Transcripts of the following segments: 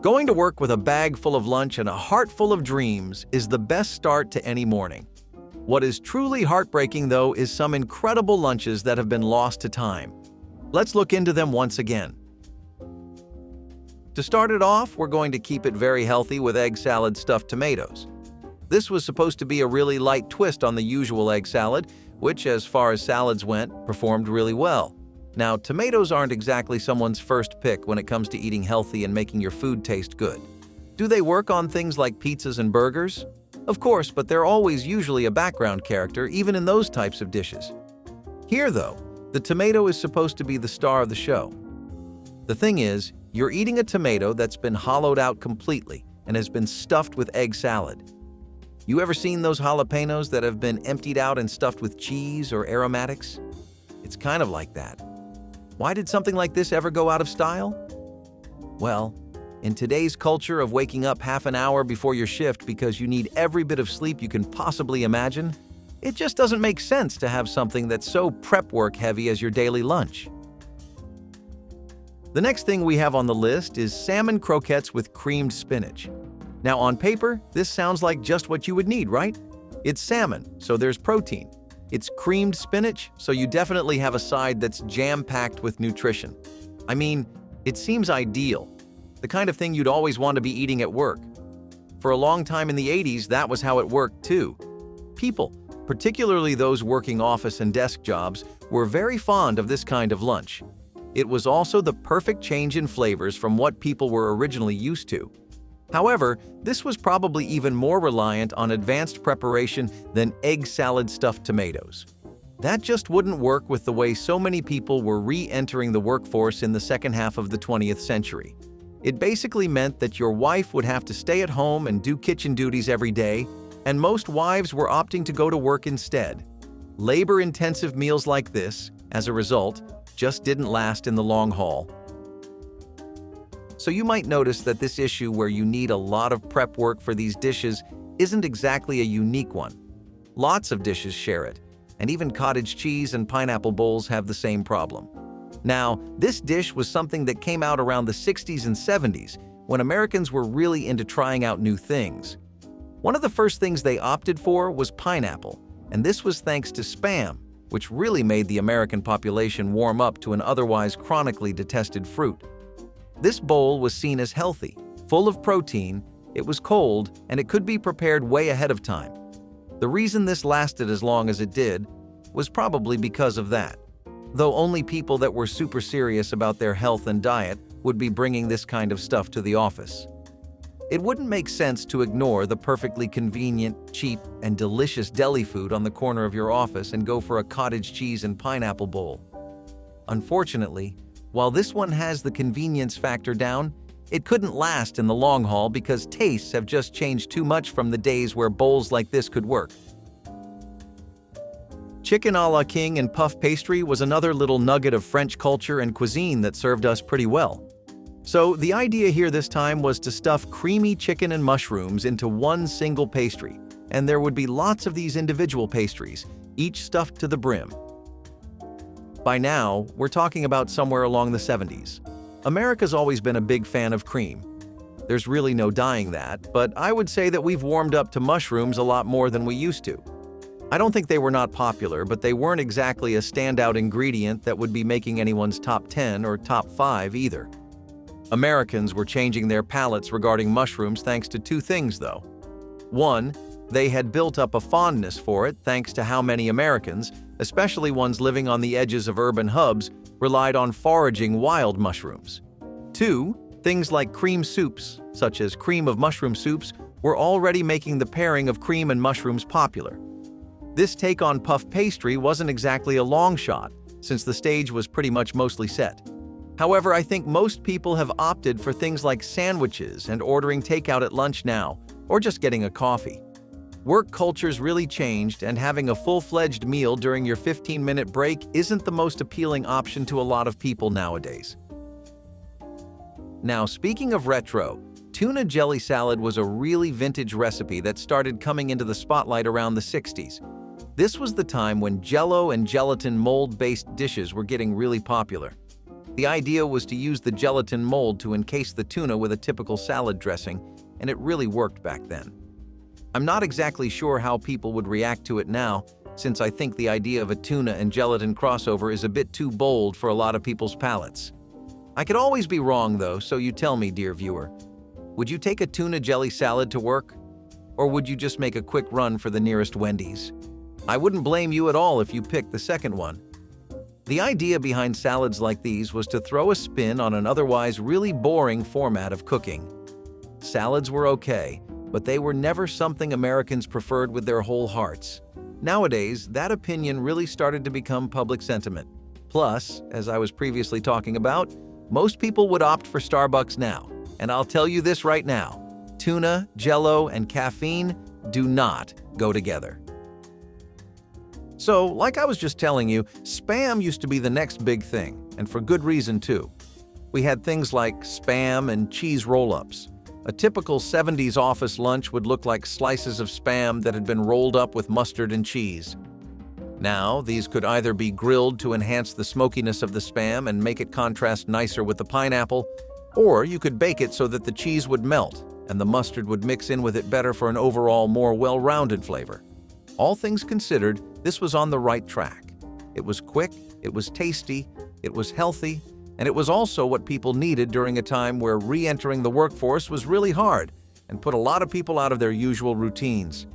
Going to work with a bag full of lunch and a heart full of dreams is the best start to any morning. What is truly heartbreaking, though, is some incredible lunches that have been lost to time. Let's look into them once again. To start it off, we're going to keep it very healthy with egg salad stuffed tomatoes. This was supposed to be a really light twist on the usual egg salad, which, as far as salads went, performed really well. Now, tomatoes aren't exactly someone's first pick when it comes to eating healthy and making your food taste good. Do they work on things like pizzas and burgers? Of course, but they're always usually a background character, even in those types of dishes. Here, though, the tomato is supposed to be the star of the show. The thing is, you're eating a tomato that's been hollowed out completely and has been stuffed with egg salad. You ever seen those jalapenos that have been emptied out and stuffed with cheese or aromatics? It's kind of like that. Why did something like this ever go out of style? Well, in today's culture of waking up half an hour before your shift because you need every bit of sleep you can possibly imagine, it just doesn't make sense to have something that's so prep work heavy as your daily lunch. The next thing we have on the list is salmon croquettes with creamed spinach. Now, on paper, this sounds like just what you would need, right? It's salmon, so there's protein. It's creamed spinach, so you definitely have a side that's jam-packed with nutrition. I mean, it seems ideal. The kind of thing you'd always want to be eating at work. For a long time in the 80s, that was how it worked too. People, particularly those working office and desk jobs, were very fond of this kind of lunch. It was also the perfect change in flavors from what people were originally used to. However, this was probably even more reliant on advanced preparation than egg salad stuffed tomatoes. That just wouldn't work with the way so many people were re-entering the workforce in the second half of the 20th century. It basically meant that your wife would have to stay at home and do kitchen duties every day, and most wives were opting to go to work instead. Labor-intensive meals like this, as a result, just didn't last in the long haul. So you might notice that this issue where you need a lot of prep work for these dishes isn't exactly a unique one. Lots of dishes share it, and even cottage cheese and pineapple bowls have the same problem. Now, this dish was something that came out around the 60s and 70s, when Americans were really into trying out new things. One of the first things they opted for was pineapple, and this was thanks to Spam, which really made the American population warm up to an otherwise chronically detested fruit. This bowl was seen as healthy, full of protein, it was cold, and it could be prepared way ahead of time. The reason this lasted as long as it did was probably because of that, though only people that were super serious about their health and diet would be bringing this kind of stuff to the office. It wouldn't make sense to ignore the perfectly convenient, cheap, and delicious deli food on the corner of your office and go for a cottage cheese and pineapple bowl. Unfortunately, while this one has the convenience factor down, it couldn't last in the long haul because tastes have just changed too much from the days where bowls like this could work. Chicken a la king and puff pastry was another little nugget of French culture and cuisine that served us pretty well. So the idea here this time was to stuff creamy chicken and mushrooms into one single pastry, and there would be lots of these individual pastries, each stuffed to the brim. By now, we're talking about somewhere along the 70s. America's always been a big fan of cream. There's really no denying that, but I would say that we've warmed up to mushrooms a lot more than we used to. I don't think they were not popular, but they weren't exactly a standout ingredient that would be making anyone's top 10 or top 5 either. Americans were changing their palates regarding mushrooms thanks to two things, though. One, they had built up a fondness for it thanks to how many Americans, especially ones living on the edges of urban hubs, relied on foraging wild mushrooms. Two, things like cream soups, such as cream of mushroom soups, were already making the pairing of cream and mushrooms popular. This take on puff pastry wasn't exactly a long shot, since the stage was pretty much mostly set. However, I think most people have opted for things like sandwiches and ordering takeout at lunch now, or just getting a coffee. Work culture's really changed, and having a full-fledged meal during your 15-minute break isn't the most appealing option to a lot of people nowadays. Now, speaking of retro, tuna jelly salad was a really vintage recipe that started coming into the spotlight around the 60s. This was the time when jello and gelatin mold-based dishes were getting really popular. The idea was to use the gelatin mold to encase the tuna with a typical salad dressing, and it really worked back then. I'm not exactly sure how people would react to it now, since I think the idea of a tuna and gelatin crossover is a bit too bold for a lot of people's palates. I could always be wrong though, so you tell me, dear viewer. Would you take a tuna jelly salad to work? Or would you just make a quick run for the nearest Wendy's? I wouldn't blame you at all if you picked the second one. The idea behind salads like these was to throw a spin on an otherwise really boring format of cooking. Salads were okay, but they were never something Americans preferred with their whole hearts. Nowadays, that opinion really started to become public sentiment. Plus, as I was previously talking about, most people would opt for Starbucks now. And I'll tell you this right now, tuna, jello, and caffeine do not go together. So, like I was just telling you, Spam used to be the next big thing, and for good reason too. We had things like Spam and cheese roll-ups. A typical 70s office lunch would look like slices of Spam that had been rolled up with mustard and cheese. Now, these could either be grilled to enhance the smokiness of the Spam and make it contrast nicer with the pineapple, or you could bake it so that the cheese would melt and the mustard would mix in with it better for an overall more well-rounded flavor. All things considered, this was on the right track. It was quick, it was tasty, it was healthy, and it was also what people needed during a time where re-entering the workforce was really hard and put a lot of people out of their usual routines.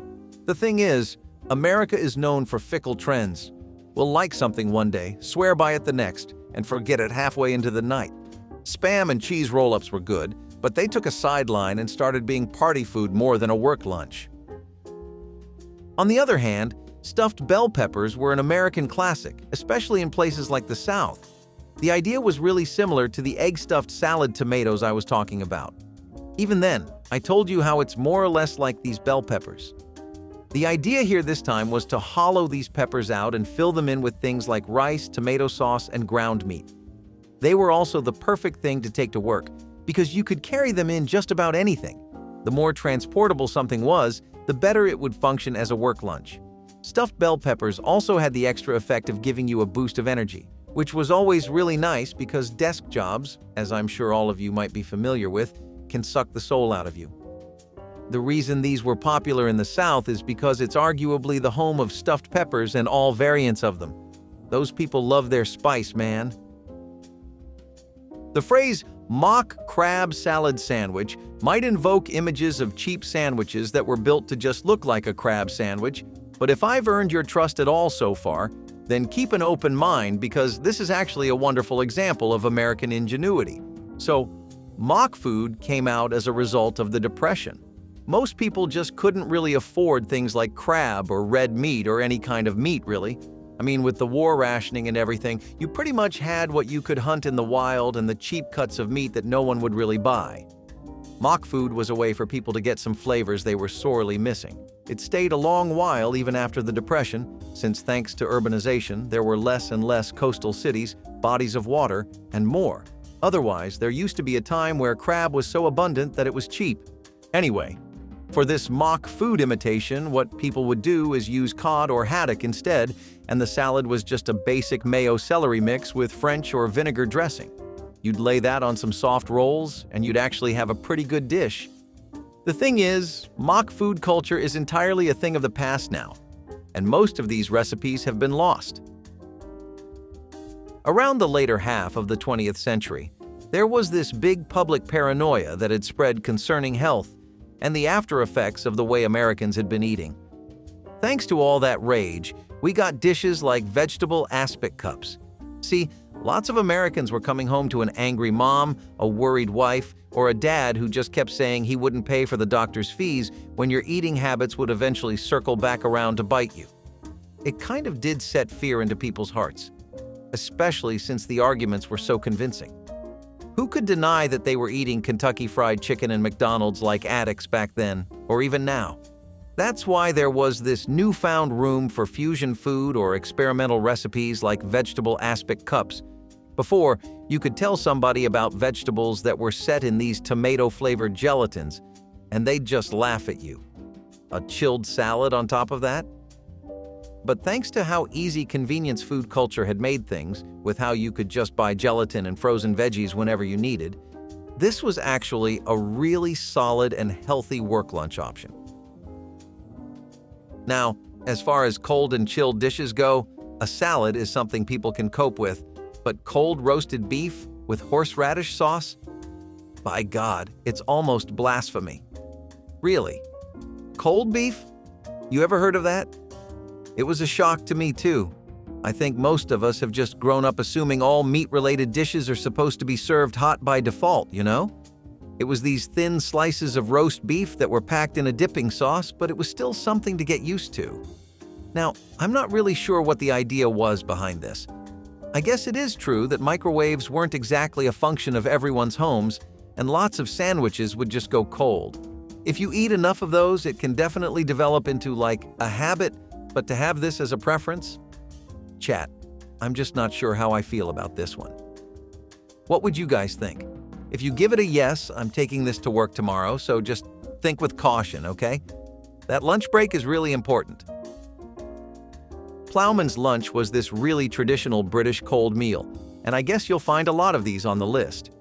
The thing is, America is known for fickle trends. We'll like something one day, swear by it the next, and forget it halfway into the night. Spam and cheese roll-ups were good, but they took a sideline and started being party food more than a work lunch. On the other hand, stuffed bell peppers were an American classic, especially in places like the South. The idea was really similar to the egg-stuffed salad tomatoes I was talking about. Even then, I told you how it's more or less like these bell peppers. The idea here this time was to hollow these peppers out and fill them in with things like rice, tomato sauce, and ground meat. They were also the perfect thing to take to work because you could carry them in just about anything. The more transportable something was, the better it would function as a work lunch. Stuffed bell peppers also had the extra effect of giving you a boost of energy, which was always really nice because desk jobs, as I'm sure all of you might be familiar with, can suck the soul out of you. The reason these were popular in the South is because it's arguably the home of stuffed peppers and all variants of them. Those people love their spice, man. The phrase mock crab salad sandwich might invoke images of cheap sandwiches that were built to just look like a crab sandwich, but if I've earned your trust at all so far, then keep an open mind because this is actually a wonderful example of American ingenuity. So, mock food came out as a result of the Depression. Most people just couldn't really afford things like crab or red meat or any kind of meat, really. I mean, with the war rationing and everything, you pretty much had what you could hunt in the wild and the cheap cuts of meat that no one would really buy. Mock food was a way for people to get some flavors they were sorely missing. It stayed a long while even after the Depression, since thanks to urbanization, there were less and less coastal cities, bodies of water, and more. Otherwise, there used to be a time where crab was so abundant that it was cheap. Anyway, for this mock food imitation, what people would do is use cod or haddock instead, and the salad was just a basic mayo-celery mix with French or vinegar dressing. You'd lay that on some soft rolls, and you'd actually have a pretty good dish. The thing is, mock food culture is entirely a thing of the past now, and most of these recipes have been lost. Around the later half of the 20th century, there was this big public paranoia that had spread concerning health and the after effects of the way Americans had been eating. Thanks to all that rage, we got dishes like vegetable aspic cups. See, lots of Americans were coming home to an angry mom, a worried wife, or a dad who just kept saying he wouldn't pay for the doctor's fees when your eating habits would eventually circle back around to bite you. It kind of did set fear into people's hearts, especially since the arguments were so convincing. Who could deny that they were eating Kentucky Fried Chicken and McDonald's like addicts back then, or even now? That's why there was this newfound room for fusion food or experimental recipes like vegetable aspic cups. Before, you could tell somebody about vegetables that were set in these tomato-flavored gelatins, and they'd just laugh at you. A chilled salad on top of that? but thanks to how easy convenience food culture had made things, with how you could just buy gelatin and frozen veggies whenever you needed, this was actually a really solid and healthy work lunch option. Now, as far as cold and chilled dishes go, a salad is something people can cope with, but cold roasted beef with horseradish sauce? By God, it's almost blasphemy. Really? Cold beef? You ever heard of that? It was a shock to me too. I think most of us have just grown up assuming all meat-related dishes are supposed to be served hot by default, you know? It was these thin slices of roast beef that were packed in a dipping sauce, but it was still something to get used to. Now, I'm not really sure what the idea was behind this. I guess it is true that microwaves weren't exactly a function of everyone's homes, and lots of sandwiches would just go cold. If you eat enough of those, it can definitely develop into like a habit, but to have this as a preference? Chat, I'm just not sure how I feel about this one. What would you guys think? If you give it a yes, I'm taking this to work tomorrow, so just think with caution, okay? That lunch break is really important. Ploughman's lunch was this really traditional British cold meal, and I guess you'll find a lot of these on the list.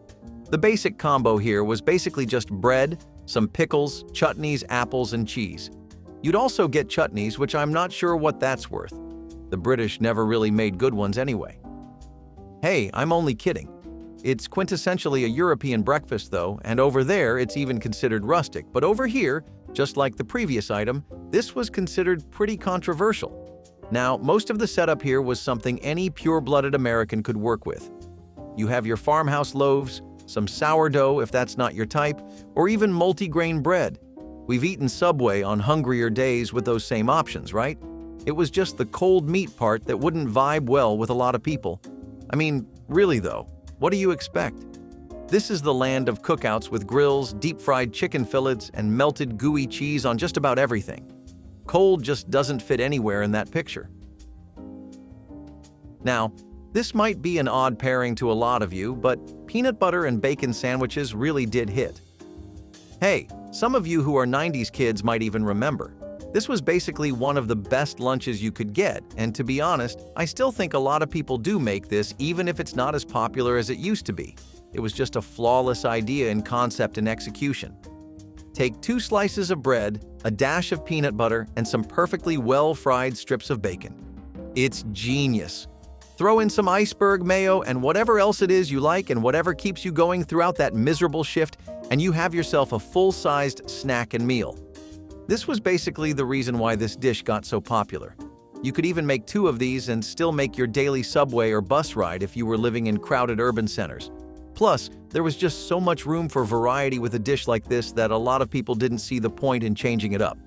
The basic combo here was basically just bread, some pickles, chutneys, apples, and cheese. You'd also get chutneys, which I'm not sure what that's worth. The British never really made good ones anyway. Hey, I'm only kidding. It's quintessentially a European breakfast though, and over there it's even considered rustic, but over here, just like the previous item, this was considered pretty controversial. Now, most of the setup here was something any pure-blooded American could work with. You have your farmhouse loaves, some sourdough if that's not your type, or even multi-grain bread. We've eaten Subway on hungrier days with those same options, right? It was just the cold meat part that wouldn't vibe well with a lot of people. I mean, really though, what do you expect? This is the land of cookouts with grills, deep-fried chicken fillets, and melted gooey cheese on just about everything. Cold just doesn't fit anywhere in that picture. Now, this might be an odd pairing to a lot of you, but peanut butter and bacon sandwiches really did hit. Hey, some of you who are 90s kids might even remember. This was basically one of the best lunches you could get, and to be honest, I still think a lot of people do make this even if it's not as popular as it used to be. It was just a flawless idea in concept and execution. Take 2 slices of bread, a dash of peanut butter, and some perfectly well-fried strips of bacon. It's genius. Throw in some iceberg mayo and whatever else it is you like and whatever keeps you going throughout that miserable shift, and you have yourself a full-sized snack and meal. This was basically the reason why this dish got so popular. You could even make 2 of these and still make your daily subway or bus ride if you were living in crowded urban centers. Plus, there was just so much room for variety with a dish like this that a lot of people didn't see the point in changing it up.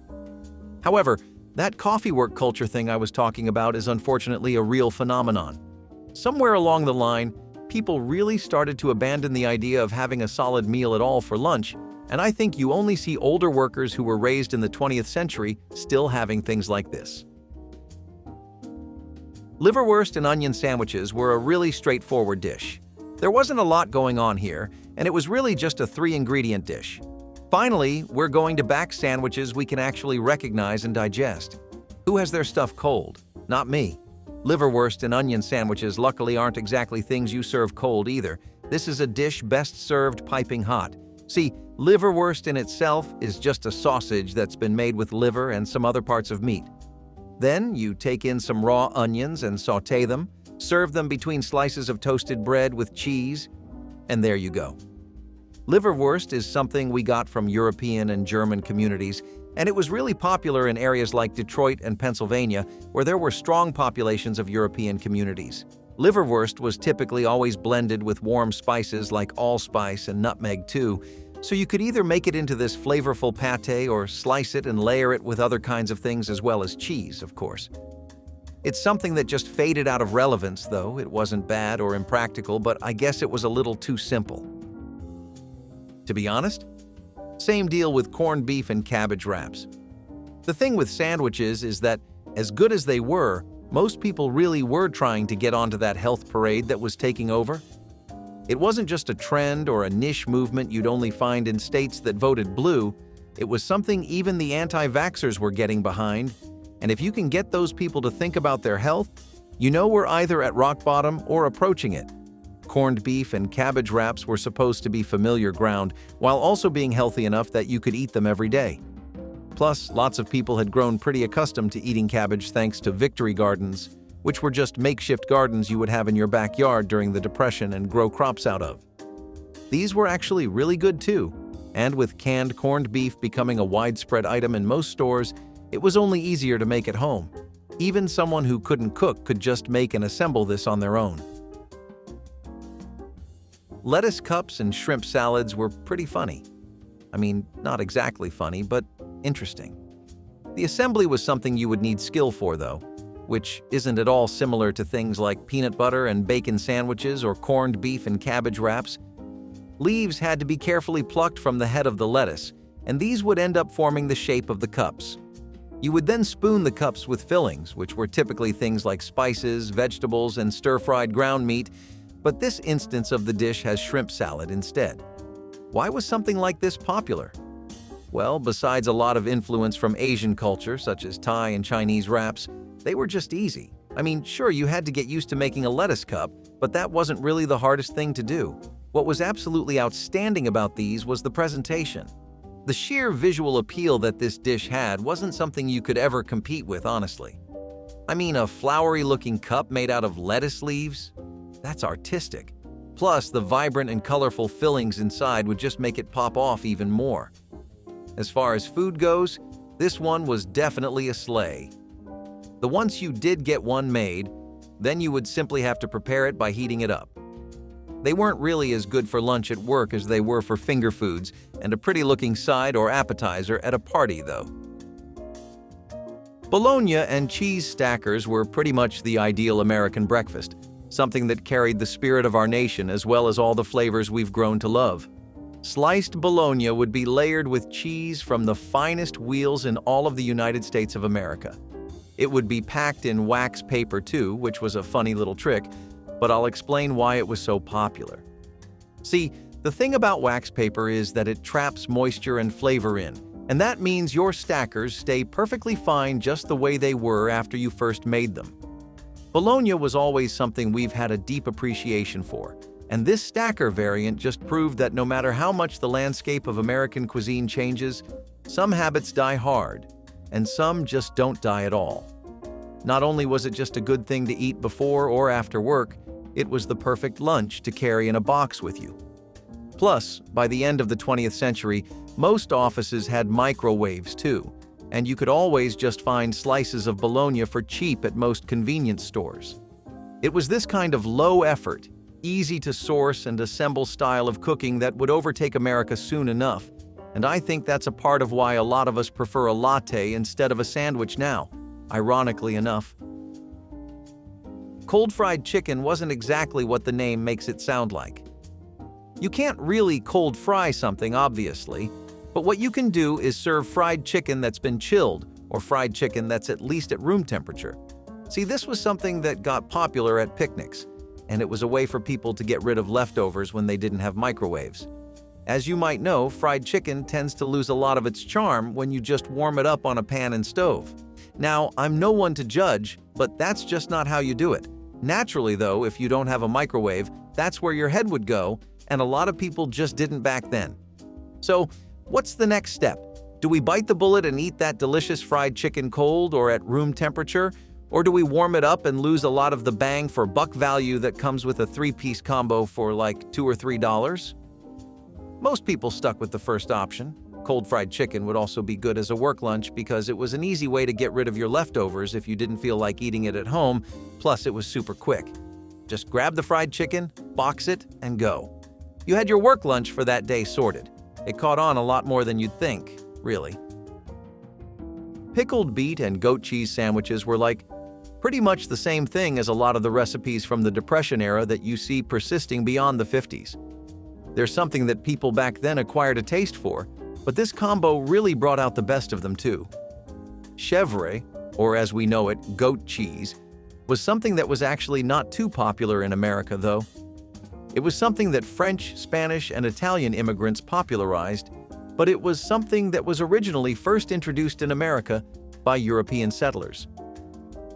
However, that coffee work culture thing I was talking about is unfortunately a real phenomenon. Somewhere along the line, people really started to abandon the idea of having a solid meal at all for lunch, and I think you only see older workers who were raised in the 20th century still having things like this. Liverwurst and onion sandwiches were a really straightforward dish. There wasn't a lot going on here, and it was really just a 3-ingredient dish. Finally, we're going to back sandwiches we can actually recognize and digest. Who has their stuff cold? Not me. Liverwurst and onion sandwiches luckily aren't exactly things you serve cold either. This is a dish best served piping hot. See, liverwurst in itself is just a sausage that's been made with liver and some other parts of meat. Then you take in some raw onions and sauté them, serve them between slices of toasted bread with cheese, and there you go. Liverwurst is something we got from European and German communities, and it was really popular in areas like Detroit and Pennsylvania, where there were strong populations of European communities. Liverwurst was typically always blended with warm spices like allspice and nutmeg too, so you could either make it into this flavorful pâté or slice it and layer it with other kinds of things as well as cheese, of course. It's something that just faded out of relevance, though. It wasn't bad or impractical, but I guess it was a little too simple. To be honest, same deal with corned beef and cabbage wraps. The thing with sandwiches is that, as good as they were, most people really were trying to get onto that health parade that was taking over. It wasn't just a trend or a niche movement you'd only find in states that voted blue. It was something even the anti-vaxxers were getting behind, And if you can get those people to think about their health, you know we're either at rock bottom or approaching it. Corned beef and cabbage wraps were supposed to be familiar ground, while also being healthy enough that you could eat them every day. Plus, lots of people had grown pretty accustomed to eating cabbage thanks to victory gardens, which were just makeshift gardens you would have in your backyard during the Depression and grow crops out of. These were actually really good too, and with canned corned beef becoming a widespread item in most stores, it was only easier to make at home. Even someone who couldn't cook could just make and assemble this on their own. Lettuce cups and shrimp salads were pretty funny. I mean, not exactly funny, but interesting. The assembly was something you would need skill for, though, which isn't at all similar to things like peanut butter and bacon sandwiches or corned beef and cabbage wraps. Leaves had to be carefully plucked from the head of the lettuce, and these would end up forming the shape of the cups. You would then spoon the cups with fillings, which were typically things like spices, vegetables, and stir-fried ground meat, but this instance of the dish has shrimp salad instead. Why was something like this popular? Well, besides a lot of influence from Asian culture, such as Thai and Chinese wraps, they were just easy. I mean, sure, you had to get used to making a lettuce cup, but that wasn't really the hardest thing to do. What was absolutely outstanding about these was the presentation. The sheer visual appeal that this dish had wasn't something you could ever compete with, honestly. I mean, a flowery-looking cup made out of lettuce leaves? That's artistic. Plus, the vibrant and colorful fillings inside would just make it pop off even more. As far as food goes, this one was definitely a slay. Once you did get one made, then you would simply have to prepare it by heating it up. They weren't really as good for lunch at work as they were for finger foods and a pretty-looking side or appetizer at a party, though. Bologna and cheese stackers were pretty much the ideal American breakfast, something that carried the spirit of our nation as well as all the flavors we've grown to love. Sliced bologna would be layered with cheese from the finest wheels in all of the United States of America. It would be packed in wax paper too, which was a funny little trick, but I'll explain why it was so popular. See, the thing about wax paper is that it traps moisture and flavor in, and that means your stackers stay perfectly fine just the way they were after you first made them. Bologna was always something we've had a deep appreciation for, and this stacker variant just proved that no matter how much the landscape of American cuisine changes, some habits die hard, and some just don't die at all. Not only was it just a good thing to eat before or after work, it was the perfect lunch to carry in a box with you. Plus, by the end of the 20th century, most offices had microwaves too, and you could always just find slices of bologna for cheap at most convenience stores. It was this kind of low-effort, easy-to-source and assemble style of cooking that would overtake America soon enough, and I think that's a part of why a lot of us prefer a latte instead of a sandwich now, ironically enough. Cold fried chicken wasn't exactly what the name makes it sound like. You can't really cold fry something, obviously, but what you can do is serve fried chicken that's been chilled, or fried chicken that's at least at room temperature. See, this was something that got popular at picnics, and it was a way for people to get rid of leftovers when they didn't have microwaves. As you might know, fried chicken tends to lose a lot of its charm when you just warm it up on a pan and stove. Now, I'm no one to judge, but that's just not how you do it. Naturally, though, if you don't have a microwave, that's where your head would go, and a lot of people just didn't back then. So, what's the next step? Do we bite the bullet and eat that delicious fried chicken cold or at room temperature? Or do we warm it up and lose a lot of the bang for buck value that comes with a 3-piece combo for like $2 or $3? Most people stuck with the first option. Cold fried chicken would also be good as a work lunch because it was an easy way to get rid of your leftovers if you didn't feel like eating it at home, plus it was super quick. Just grab the fried chicken, box it, and go. You had your work lunch for that day sorted. It caught on a lot more than you'd think, really. Pickled beet and goat cheese sandwiches were like pretty much the same thing as a lot of the recipes from the Depression era that you see persisting beyond the 50s. There's something that people back then acquired a taste for, but this combo really brought out the best of them too. Chèvre, or as we know it, goat cheese, was something that was actually not too popular in America though. It was something that French, Spanish, and Italian immigrants popularized, but it was something that was originally first introduced in America by European settlers.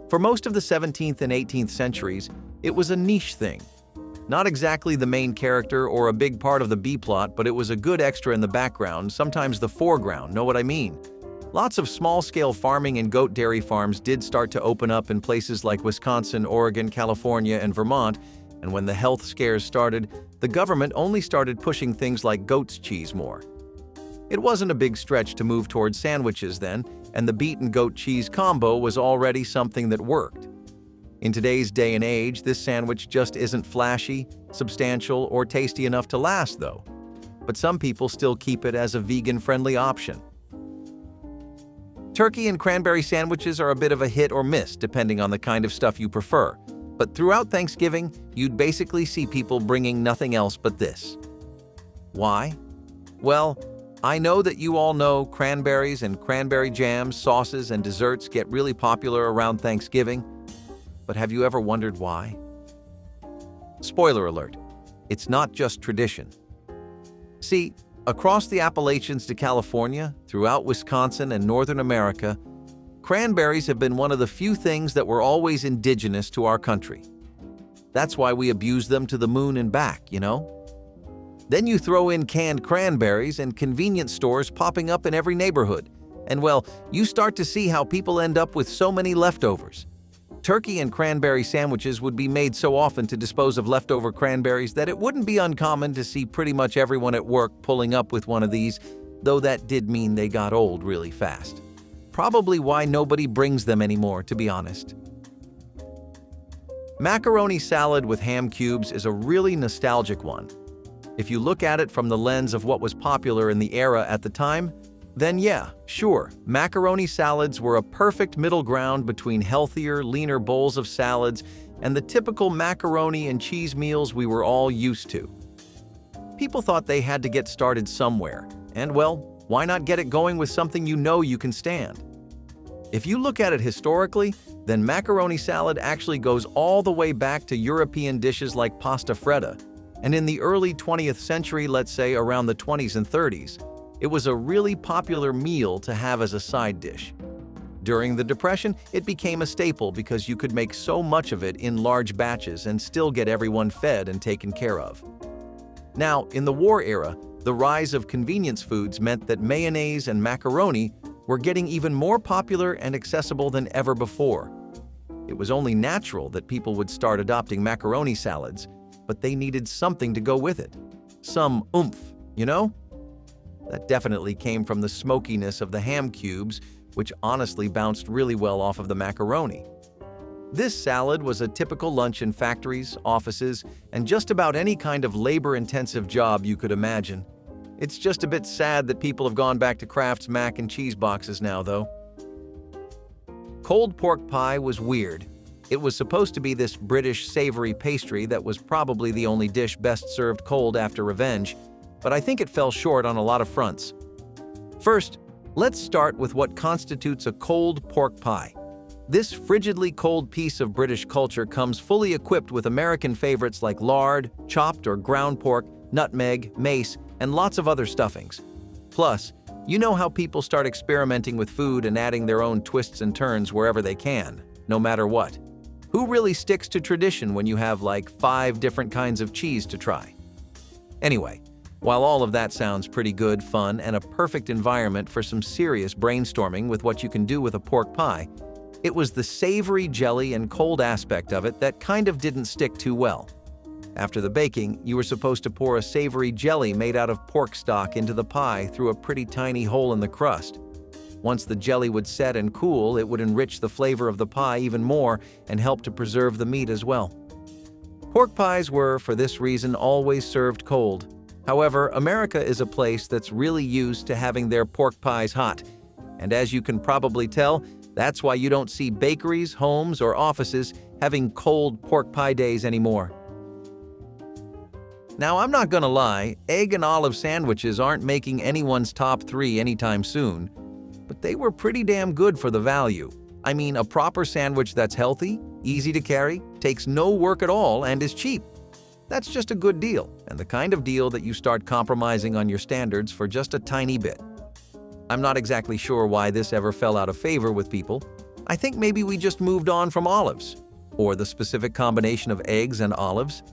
For most of the 17th and 18th centuries, it was a niche thing. Not exactly the main character or a big part of the B-plot, but it was a good extra in the background, sometimes the foreground, know what I mean? Lots of small-scale farming and goat dairy farms did start to open up in places like Wisconsin, Oregon, California, and Vermont, and when the health scares started, the government only started pushing things like goat's cheese more. It wasn't a big stretch to move towards sandwiches then, and the beet and goat cheese combo was already something that worked. In today's day and age, this sandwich just isn't flashy, substantial, or tasty enough to last, though. But some people still keep it as a vegan-friendly option. Turkey and cranberry sandwiches are a bit of a hit or miss, depending on the kind of stuff you prefer. But throughout Thanksgiving, you'd basically see people bringing nothing else but this. Why? Well, I know that you all know cranberries and cranberry jams, sauces, and desserts get really popular around Thanksgiving. But have you ever wondered why? Spoiler alert, it's not just tradition. See, across the Appalachians to California, throughout Wisconsin and Northern America, cranberries have been one of the few things that were always indigenous to our country. That's why we abuse them to the moon and back, you know? Then you throw in canned cranberries and convenience stores popping up in every neighborhood. And well, you start to see how people end up with so many leftovers. Turkey and cranberry sandwiches would be made so often to dispose of leftover cranberries that it wouldn't be uncommon to see pretty much everyone at work pulling up with one of these, though that did mean they got old really fast. Probably why nobody brings them anymore, to be honest. Macaroni salad with ham cubes is a really nostalgic one. If you look at it from the lens of what was popular in the era at the time, then yeah, sure, macaroni salads were a perfect middle ground between healthier, leaner bowls of salads and the typical macaroni and cheese meals we were all used to. People thought they had to get started somewhere, and well, why not get it going with something you know you can stand? If you look at it historically, then macaroni salad actually goes all the way back to European dishes like pasta fredda, and in the early 20th century, let's say around the 20s and 30s, it was a really popular meal to have as a side dish. During the Depression, it became a staple because you could make so much of it in large batches and still get everyone fed and taken care of. Now, in the war era, the rise of convenience foods meant that mayonnaise and macaroni were getting even more popular and accessible than ever before. It was only natural that people would start adopting macaroni salads, but they needed something to go with it. Some oomph, you know? That definitely came from the smokiness of the ham cubes, which honestly bounced really well off of the macaroni. This salad was a typical lunch in factories, offices, and just about any kind of labor-intensive job you could imagine. It's just a bit sad that people have gone back to Kraft's mac and cheese boxes now, though. Cold pork pie was weird. It was supposed to be this British savory pastry that was probably the only dish best served cold after Revenge, but I think it fell short on a lot of fronts. First, let's start with what constitutes a cold pork pie. This frigidly cold piece of British culture comes fully equipped with American favorites like lard, chopped or ground pork, nutmeg, mace, and lots of other stuffings. Plus, you know how people start experimenting with food and adding their own twists and turns wherever they can, no matter what. Who really sticks to tradition when you have like 5 different kinds of cheese to try? Anyway, while all of that sounds pretty good, fun, and a perfect environment for some serious brainstorming with what you can do with a pork pie, it was the savory jelly and cold aspect of it that kind of didn't stick too well. After the baking, you were supposed to pour a savory jelly made out of pork stock into the pie through a pretty tiny hole in the crust. Once the jelly would set and cool, it would enrich the flavor of the pie even more and help to preserve the meat as well. Pork pies were, for this reason, always served cold. However, America is a place that's really used to having their pork pies hot. And as you can probably tell, that's why you don't see bakeries, homes, or offices having cold pork pie days anymore. Now, I'm not gonna lie, egg and olive sandwiches aren't making anyone's top 3 anytime soon, but they were pretty damn good for the value. I mean, a proper sandwich that's healthy, easy to carry, takes no work at all, and is cheap. That's just a good deal, and the kind of deal that you start compromising on your standards for just a tiny bit. I'm not exactly sure why this ever fell out of favor with people. I think maybe we just moved on from olives, or the specific combination of eggs and olives.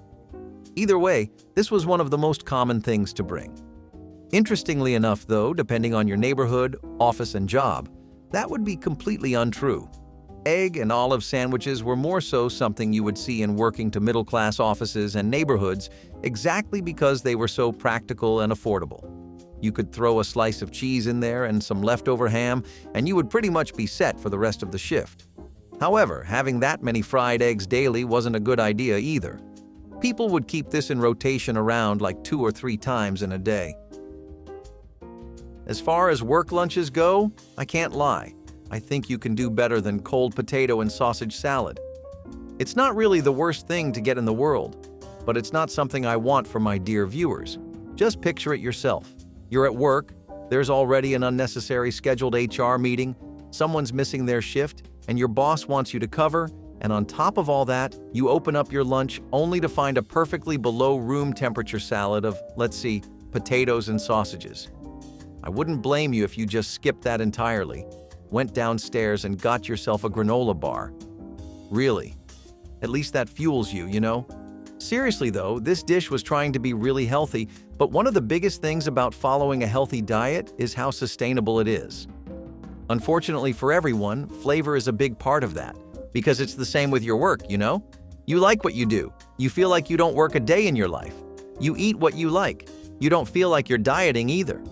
Either way, this was one of the most common things to bring. Interestingly enough, though, depending on your neighborhood, office, and job, that would be completely untrue. Egg and olive sandwiches were more so something you would see in working to middle-class offices and neighborhoods exactly because they were so practical and affordable. You could throw a slice of cheese in there and some leftover ham, and you would pretty much be set for the rest of the shift. However, having that many fried eggs daily wasn't a good idea either. People would keep this in rotation around like 2 or 3 times in a day. As far as work lunches go, I can't lie. I think you can do better than cold potato and sausage salad. It's not really the worst thing to get in the world, but it's not something I want for my dear viewers. Just picture it yourself. You're at work, there's already an unnecessary scheduled HR meeting, someone's missing their shift, and your boss wants you to cover, and on top of all that, you open up your lunch only to find a perfectly below room temperature salad of, let's see, potatoes and sausages. I wouldn't blame you if you just skipped that entirely, went downstairs and got yourself a granola bar. Really. At least that fuels you, you know? Seriously though, this dish was trying to be really healthy, but one of the biggest things about following a healthy diet is how sustainable it is. Unfortunately for everyone, flavor is a big part of that, because it's the same with your work, you know? You like what you do. You feel like you don't work a day in your life. You eat what you like. You don't feel like you're dieting either.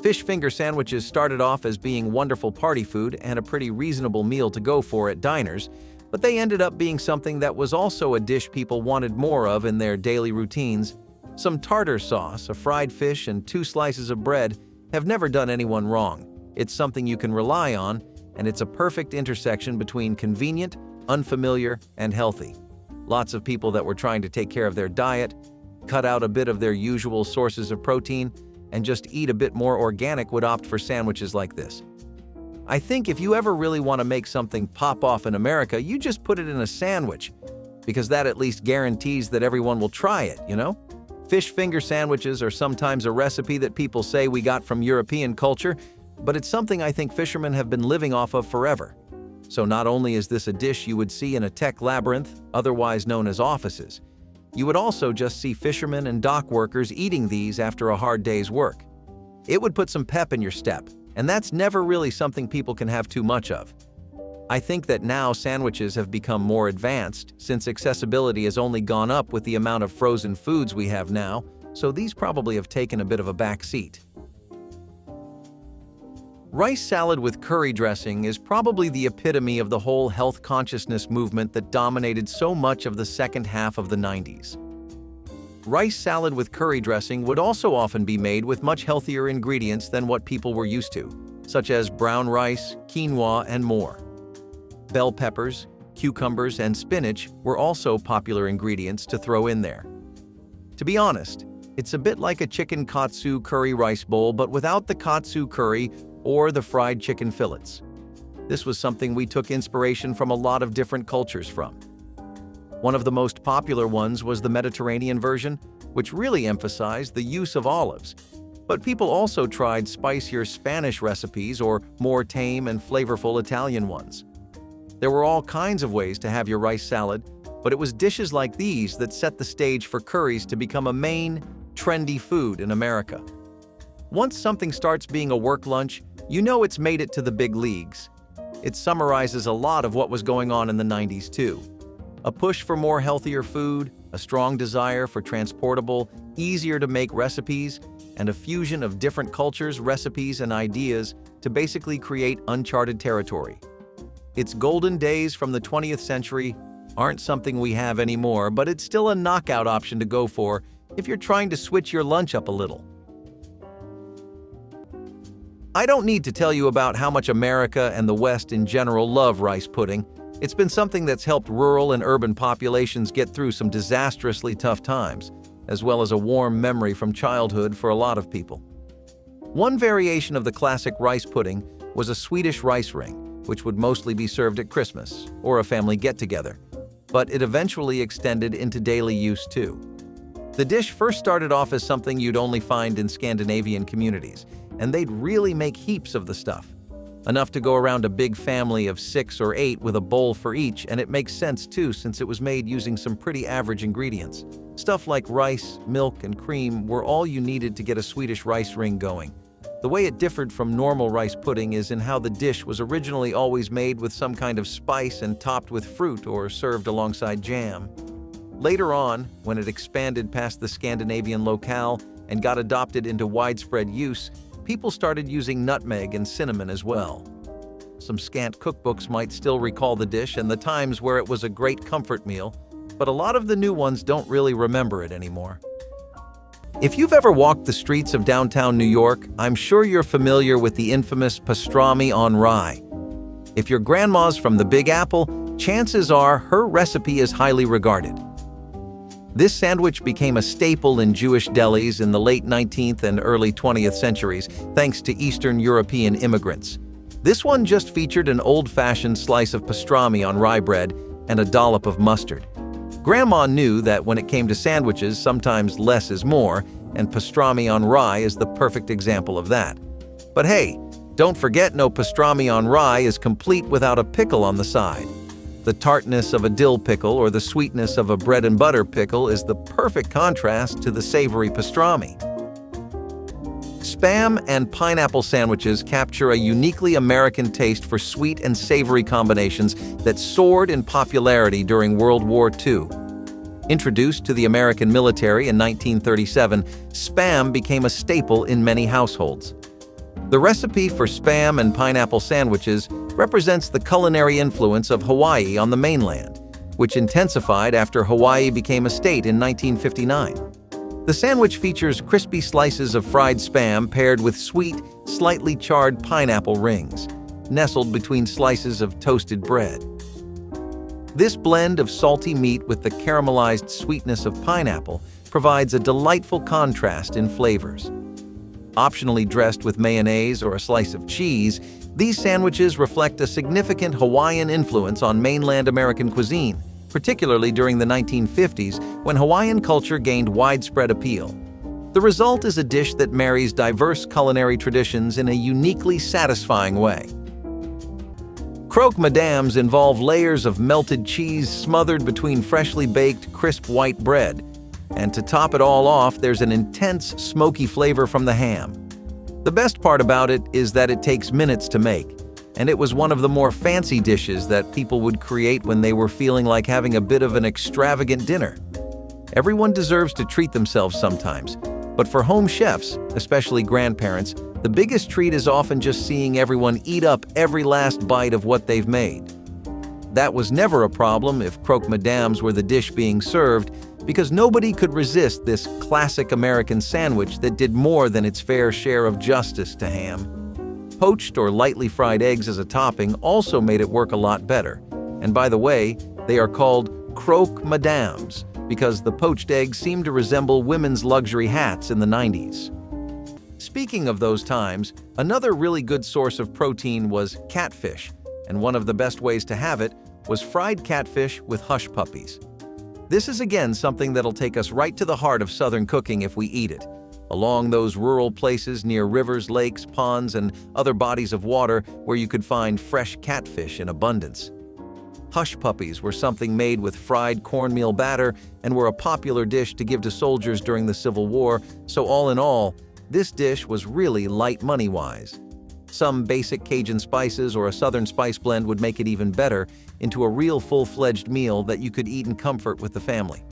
Fish finger sandwiches started off as being wonderful party food and a pretty reasonable meal to go for at diners, but they ended up being something that was also a dish people wanted more of in their daily routines. Some tartar sauce, a fried fish, and 2 slices of bread have never done anyone wrong. It's something you can rely on, and it's a perfect intersection between convenient, unfamiliar, and healthy. Lots of people that were trying to take care of their diet, cut out a bit of their usual sources of protein, and just eat a bit more organic would opt for sandwiches like this. I think if you ever really want to make something pop off in America, you just put it in a sandwich, because that at least guarantees that everyone will try it, you know? Fish finger sandwiches are sometimes a recipe that people say we got from European culture, but it's something I think fishermen have been living off of forever. So not only is this a dish you would see in a tech labyrinth, otherwise known as offices, you would also just see fishermen and dock workers eating these after a hard day's work. It would put some pep in your step, and that's never really something people can have too much of. I think that now sandwiches have become more advanced since accessibility has only gone up with the amount of frozen foods we have now, so these probably have taken a bit of a back seat. Rice salad with curry dressing is probably the epitome of the whole health consciousness movement that dominated so much of the second half of the 90s. Rice salad with curry dressing would also often be made with much healthier ingredients than what people were used to, such as brown rice, quinoa, and more. Bell peppers, cucumbers, and spinach were also popular ingredients to throw in there. To be honest, it's a bit like a chicken katsu curry rice bowl, but without the katsu curry or the fried chicken fillets. This was something we took inspiration from a lot of different cultures from. One of the most popular ones was the Mediterranean version, which really emphasized the use of olives. But people also tried spicier Spanish recipes or more tame and flavorful Italian ones. There were all kinds of ways to have your rice salad, but it was dishes like these that set the stage for curries to become a main, trendy food in America. Once something starts being a work lunch, you know it's made it to the big leagues. It summarizes a lot of what was going on in the 90s too. A push for more healthier food, a strong desire for transportable, easier-to-make recipes, and a fusion of different cultures, recipes, and ideas to basically create uncharted territory. Its golden days from the 20th century aren't something we have anymore, but it's still a knockout option to go for if you're trying to switch your lunch up a little. I don't need to tell you about how much America and the West in general love rice pudding. It's been something that's helped rural and urban populations get through some disastrously tough times, as well as a warm memory from childhood for a lot of people. One variation of the classic rice pudding was a Swedish rice ring, which would mostly be served at Christmas or a family get-together, but it eventually extended into daily use too. The dish first started off as something you'd only find in Scandinavian communities, and they'd really make heaps of the stuff. Enough to go around a big family of 6 or 8 with a bowl for each, and it makes sense too since it was made using some pretty average ingredients. Stuff like rice, milk, and cream were all you needed to get a Swedish rice ring going. The way it differed from normal rice pudding is in how the dish was originally always made with some kind of spice and topped with fruit or served alongside jam. Later on, when it expanded past the Scandinavian locale and got adopted into widespread use, people started using nutmeg and cinnamon as well. Some scant cookbooks might still recall the dish and the times where it was a great comfort meal, but a lot of the new ones don't really remember it anymore. If you've ever walked the streets of downtown New York, I'm sure you're familiar with the infamous pastrami on rye. If your grandma's from the Big Apple, chances are her recipe is highly regarded. This sandwich became a staple in Jewish delis in the late 19th and early 20th centuries, thanks to Eastern European immigrants. This one just featured an old-fashioned slice of pastrami on rye bread and a dollop of mustard. Grandma knew that when it came to sandwiches, sometimes less is more, and pastrami on rye is the perfect example of that. But hey, don't forget no pastrami on rye is complete without a pickle on the side. The tartness of a dill pickle or the sweetness of a bread and butter pickle is the perfect contrast to the savory pastrami. Spam and pineapple sandwiches capture a uniquely American taste for sweet and savory combinations that soared in popularity during World War II. Introduced to the American military in 1937, Spam became a staple in many households. The recipe for Spam and pineapple sandwiches represents the culinary influence of Hawaii on the mainland, which intensified after Hawaii became a state in 1959. The sandwich features crispy slices of fried Spam paired with sweet, slightly charred pineapple rings, nestled between slices of toasted bread. This blend of salty meat with the caramelized sweetness of pineapple provides a delightful contrast in flavors. Optionally dressed with mayonnaise or a slice of cheese, these sandwiches reflect a significant Hawaiian influence on mainland American cuisine, particularly during the 1950s when Hawaiian culture gained widespread appeal. The result is a dish that marries diverse culinary traditions in a uniquely satisfying way. Croque madams involve layers of melted cheese smothered between freshly baked, crisp white bread. And to top it all off, there's an intense, smoky flavor from the ham. The best part about it is that it takes minutes to make, and it was one of the more fancy dishes that people would create when they were feeling like having a bit of an extravagant dinner. Everyone deserves to treat themselves sometimes, but for home chefs, especially grandparents, the biggest treat is often just seeing everyone eat up every last bite of what they've made. That was never a problem if croque madams were the dish being served, because nobody could resist this classic American sandwich that did more than its fair share of justice to ham. Poached or lightly fried eggs as a topping also made it work a lot better. And by the way, they are called croque madams because the poached eggs seem to resemble women's luxury hats in the 90s. Speaking of those times, another really good source of protein was catfish, and one of the best ways to have it was fried catfish with hush puppies. This is again something that'll take us right to the heart of Southern cooking if we eat it. Along those rural places near rivers, lakes, ponds, and other bodies of water where you could find fresh catfish in abundance. Hush puppies were something made with fried cornmeal batter and were a popular dish to give to soldiers during the Civil War, so all in all, this dish was really light money-wise. Some basic Cajun spices or a Southern spice blend would make it even better into a real full-fledged meal that you could eat in comfort with the family.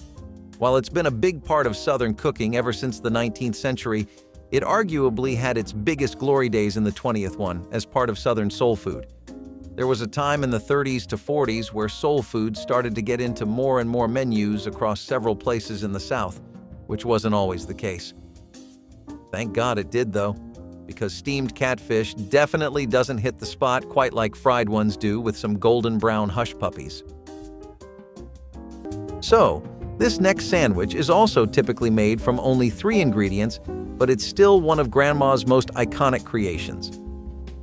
While it's been a big part of Southern cooking ever since the 19th century, it arguably had its biggest glory days in the 20th one as part of Southern soul food. There was a time in the 30s to 40s where soul food started to get into more and more menus across several places in the South, which wasn't always the case. Thank God it did, though, because steamed catfish definitely doesn't hit the spot quite like fried ones do with some golden brown hush puppies. So, this next sandwich is also typically made from only 3 ingredients, but it's still one of Grandma's most iconic creations.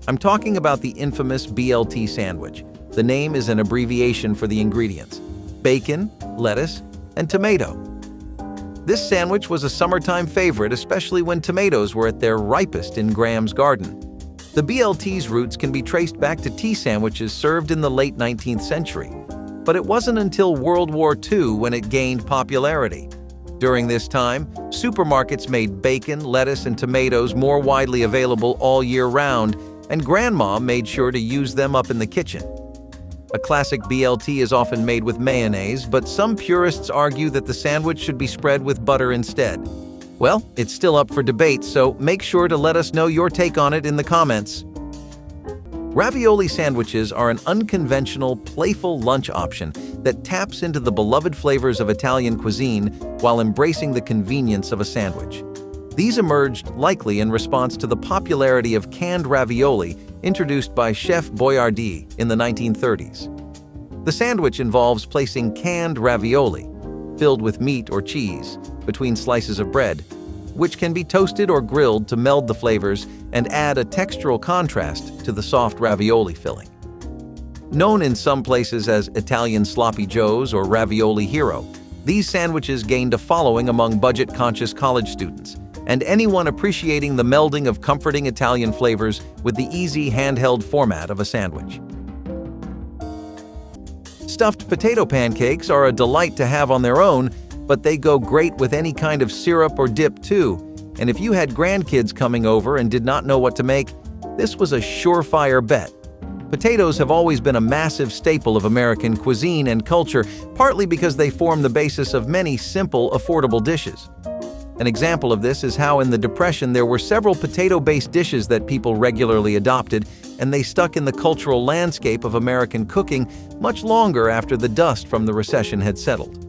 I'm talking about the infamous BLT sandwich. The name is an abbreviation for the ingredients: bacon, lettuce, and tomato. This sandwich was a summertime favorite, especially when tomatoes were at their ripest in Graham's garden. The BLT's roots can be traced back to tea sandwiches served in the late 19th century. But it wasn't until World War II when it gained popularity. During this time, supermarkets made bacon, lettuce, and tomatoes more widely available all year round, and Grandma made sure to use them up in the kitchen. A classic BLT is often made with mayonnaise, but some purists argue that the sandwich should be spread with butter instead. Well, it's still up for debate, so make sure to let us know your take on it in the comments. Ravioli sandwiches are an unconventional, playful lunch option that taps into the beloved flavors of Italian cuisine while embracing the convenience of a sandwich. These emerged likely in response to the popularity of canned ravioli introduced by Chef Boyardee in the 1930s. The sandwich involves placing canned ravioli, filled with meat or cheese, between slices of bread, which can be toasted or grilled to meld the flavors and add a textural contrast to the soft ravioli filling. Known in some places as Italian sloppy joes or ravioli hero, these sandwiches gained a following among budget-conscious college students and anyone appreciating the melding of comforting Italian flavors with the easy handheld format of a sandwich. Stuffed potato pancakes are a delight to have on their own, but they go great with any kind of syrup or dip too. And if you had grandkids coming over and did not know what to make, this was a surefire bet. Potatoes have always been a massive staple of American cuisine and culture, partly because they form the basis of many simple, affordable dishes. An example of this is how in the Depression there were several potato-based dishes that people regularly adopted, and they stuck in the cultural landscape of American cooking much longer after the dust from the recession had settled.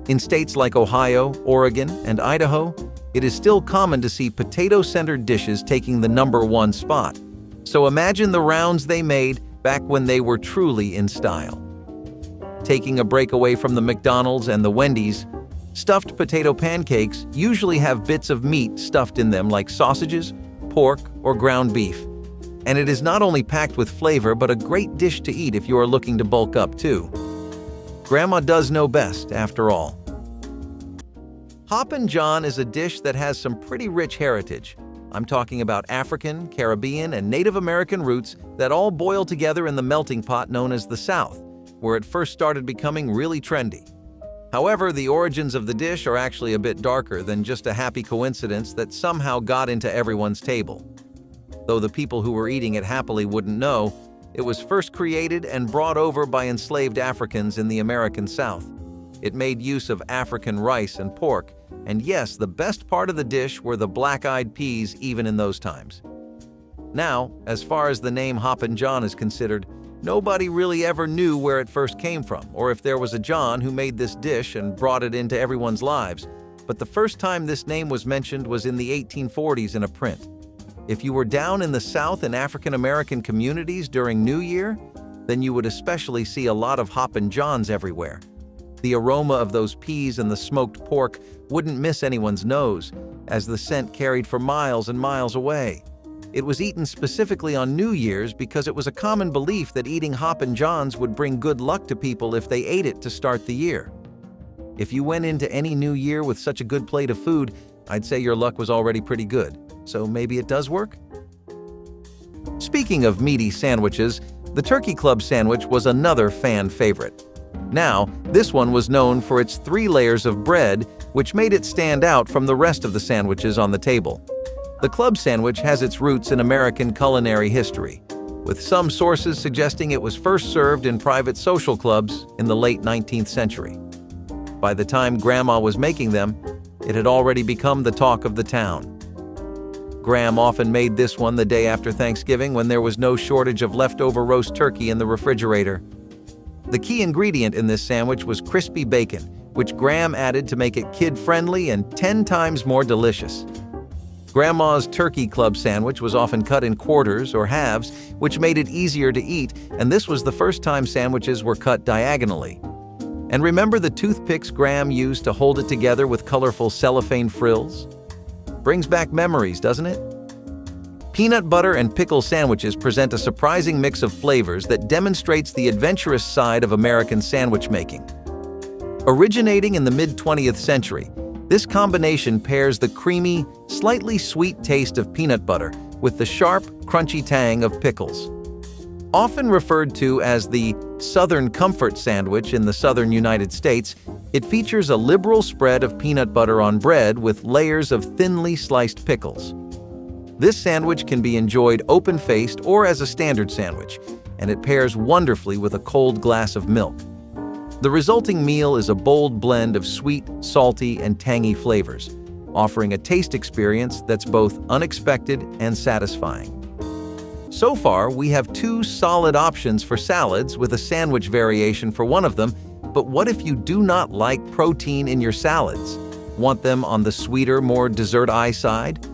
In states like Ohio, Oregon, and Idaho, it is still common to see potato-centered dishes taking the #1 spot. So imagine the rounds they made back when they were truly in style. Taking a break away from the McDonald's and the Wendy's, stuffed potato pancakes usually have bits of meat stuffed in them like sausages, pork, or ground beef. And it is not only packed with flavor but a great dish to eat if you are looking to bulk up too. Grandma does know best, after all. Hoppin John is a dish that has some pretty rich heritage. I'm talking about African, Caribbean, and Native American roots that all boil together in the melting pot known as the South, where it first started becoming really trendy. However, the origins of the dish are actually a bit darker than just a happy coincidence that somehow got into everyone's table. Though the people who were eating it happily wouldn't know, it was first created and brought over by enslaved Africans in the American South. It made use of African rice and pork, and yes, the best part of the dish were the black-eyed peas even in those times. Now, as far as the name Hoppin John is considered, nobody really ever knew where it first came from, or if there was a John who made this dish and brought it into everyone's lives. But the first time this name was mentioned was in the 1840s in a print. If you were down in the South in African American communities during New Year, then you would especially see a lot of Hoppin Johns everywhere. The aroma of those peas and the smoked pork wouldn't miss anyone's nose, as the scent carried for miles and miles away. It was eaten specifically on New Year's because it was a common belief that eating Hoppin Johns would bring good luck to people if they ate it to start the year. If you went into any new year with such a good plate of food, I'd say your luck was already pretty good. So maybe it does work? Speaking of meaty sandwiches, the Turkey Club sandwich was another fan favorite. Now, this one was known for its 3 layers of bread, which made it stand out from the rest of the sandwiches on the table. The club sandwich has its roots in American culinary history, with some sources suggesting it was first served in private social clubs in the late 19th century. By the time Grandma was making them, it had already become the talk of the town. Graham often made this one the day after Thanksgiving when there was no shortage of leftover roast turkey in the refrigerator. The key ingredient in this sandwich was crispy bacon, which Graham added to make it kid-friendly and 10 times more delicious. Grandma's Turkey Club sandwich was often cut in quarters or halves, which made it easier to eat, and this was the first time sandwiches were cut diagonally. And remember the toothpicks Graham used to hold it together with colorful cellophane frills? Brings back memories, doesn't it? Peanut butter and pickle sandwiches present a surprising mix of flavors that demonstrates the adventurous side of American sandwich making. Originating in the mid-20th century, This combination pairs the creamy, slightly sweet taste of peanut butter with the sharp, crunchy tang of pickles. Often referred to as the Southern Comfort Sandwich in the southern United States, it features a liberal spread of peanut butter on bread with layers of thinly sliced pickles. This sandwich can be enjoyed open-faced or as a standard sandwich, and it pairs wonderfully with a cold glass of milk. The resulting meal is a bold blend of sweet, salty, and tangy flavors, offering a taste experience that's both unexpected and satisfying. So far, we have two solid options for salads with a sandwich variation for one of them, but what if you do not like protein in your salads? Want them on the sweeter, more dessert-y side?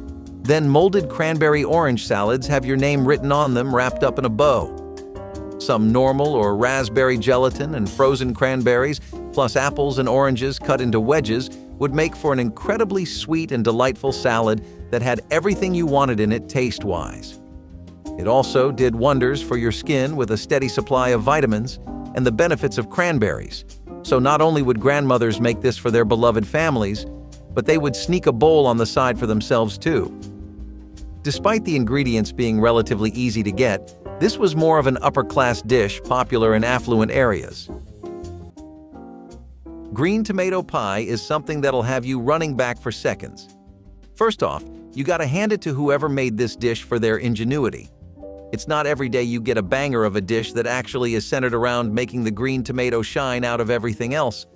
Then molded cranberry orange salads have your name written on them wrapped up in a bow. Some normal or raspberry gelatin and frozen cranberries, plus apples and oranges cut into wedges, would make for an incredibly sweet and delightful salad that had everything you wanted in it taste-wise. It also did wonders for your skin with a steady supply of vitamins and the benefits of cranberries. So not only would grandmothers make this for their beloved families, but they would sneak a bowl on the side for themselves too. Despite the ingredients being relatively easy to get, this was more of an upper-class dish popular in affluent areas. Green tomato pie is something that'll have you running back for seconds. First off, you gotta hand it to whoever made this dish for their ingenuity. It's not every day you get a banger of a dish that actually is centered around making the green tomato shine out of everything else.